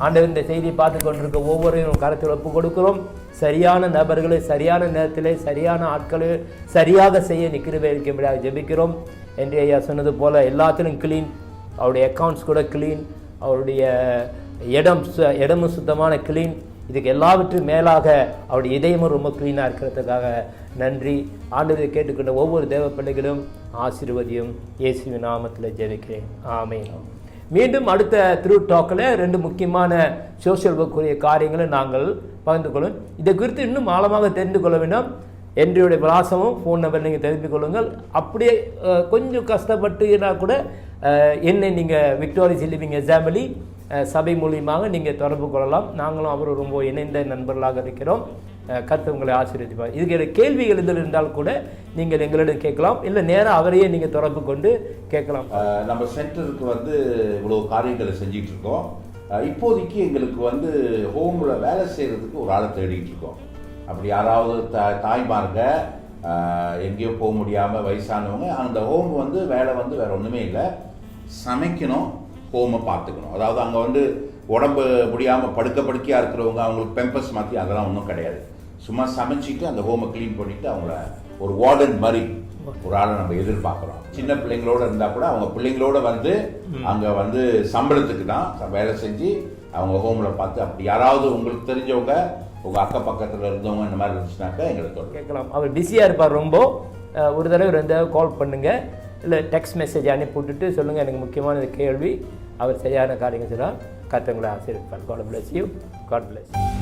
ஆண்டவர் இந்த செய்தியை பார்த்து கொண்டிருக்க ஒவ்வொருவரும் கருத்தில் ஒப்பு கொடுக்கிறோம். சரியான நபர்களை சரியான நேரத்தில் சரியான ஆட்களை சரியாக செய்ய நிற்கிறவே இருக்கும்படியாக ஜெபிக்கிறோம். என்று ஐயா சொன்னது போல் எல்லாத்திலும் கிளீன், அவருடைய அக்கௌண்ட்ஸ் கூட கிளீன், அவருடைய இடமும் சுத்தமான கிளீன். இதுக்கு எல்லாவற்றும் மேலாக அவருடைய இதயமும் ரொம்ப கிளீனாக இருக்கிறதுக்காக நன்றி. ஆண்டவரை கேட்டுக்கொண்ட ஒவ்வொரு தேவ பிள்ளைகளும் ஆசீர்வதியும் இயேசுவின் நாமத்தில் ஜெபிக்கிறேன். ஆமென். மீண்டும் அடுத்த த்ரூ டாக்கில் 2 முக்கியமான சோஷியல் ஒர்க்குரிய காரியங்களை நாங்கள் பகிர்ந்து கொள்ளும். இதை குறித்து இன்னும் ஆழமாக தெரிந்து கொள்ள வேண்டும். என்னுடைய விலாசமும் ஃபோன் நம்பர் நீங்கள் தெரிந்து கொள்ளுங்கள். அப்படியே கொஞ்சம் கஷ்டப்பட்டுனா கூட என்னை நீங்கள் விக்டோரியா லிவிங் எக்ஸாம்பிளி சபை மூலியமாக நீங்கள் தொடர்பு கொள்ளலாம். நாங்களும் அவரும் ரொம்ப இணைந்த நண்பர்களாக இருக்கிறோம். கர்த்தர் உங்களை ஆசீர்வதிப்பார். இதுக்கு கேள்விகள் இதில் இருந்தால் கூட நீங்கள் எங்களிடம் கேட்கலாம், இல்லை நேராக அவரையே நீங்கள் தொடர்பு கொண்டு கேட்கலாம். நம்ம சென்டருக்கு வந்து இவ்வளோ காரியங்களை செஞ்சிட்டு இருக்கோம். இப்போதைக்கு எங்களுக்கு வந்து ஹோமில் வேலை செய்கிறதுக்கு ஒரு ஆளை தேடிட்டு இருக்கோம். அப்படி யாராவது தாய்மார்க எங்கேயோ போக முடியாமல் வயசானவங்க, அந்த ஹோம் வந்து வேலை வந்து வேறு ஒன்றுமே இல்லை, சமைக்கணும், ஹோமை பார்த்துக்கணும். அதாவது அங்கே வந்து உடம்பு முடியாமல் படுக்கையாக இருக்கிறவங்க அவங்களுக்கு பெம்பர்ஸ் மாற்றி அதெல்லாம் ஒன்றும் கிடையாது. சும்மா சமைச்சிட்டு அந்த ஹோமை க்ளீன் பண்ணிவிட்டு அவங்கள ஒரு வார்டன் மாதிரி ஒரு ஆளை நம்ம எதிர்பார்க்குறோம். சின்ன பிள்ளைங்களோட இருந்தால் கூட அவங்க பிள்ளைங்களோட வந்து அங்கே வந்து சம்பளத்துக்கு தான் வேலை செஞ்சு அவங்க ஹோமில் பார்த்து, அப்படி யாராவது உங்களுக்கு தெரிஞ்சவங்க உங்கள் அக்க பக்கத்தில் இருந்தவங்க இந்த மாதிரி இருந்துச்சுனாக்கா எங்களுக்கு கேட்கலாம். அவர் பிஸியாக இருப்பார் ரொம்ப. ஒரு தடவை 2 தடவை கால் பண்ணுங்கள், இல்லை டெக்ஸ்ட் மெசேஜ் அனுப்பி விட்டுட்டு சொல்லுங்கள் எனக்கு முக்கியமான கேள்வி. அவர் சரியான காரியங்கள் சொன்னால் கர்த்தர் உங்களை ஆசீர்வதிப்பார். God bless you. God bless you.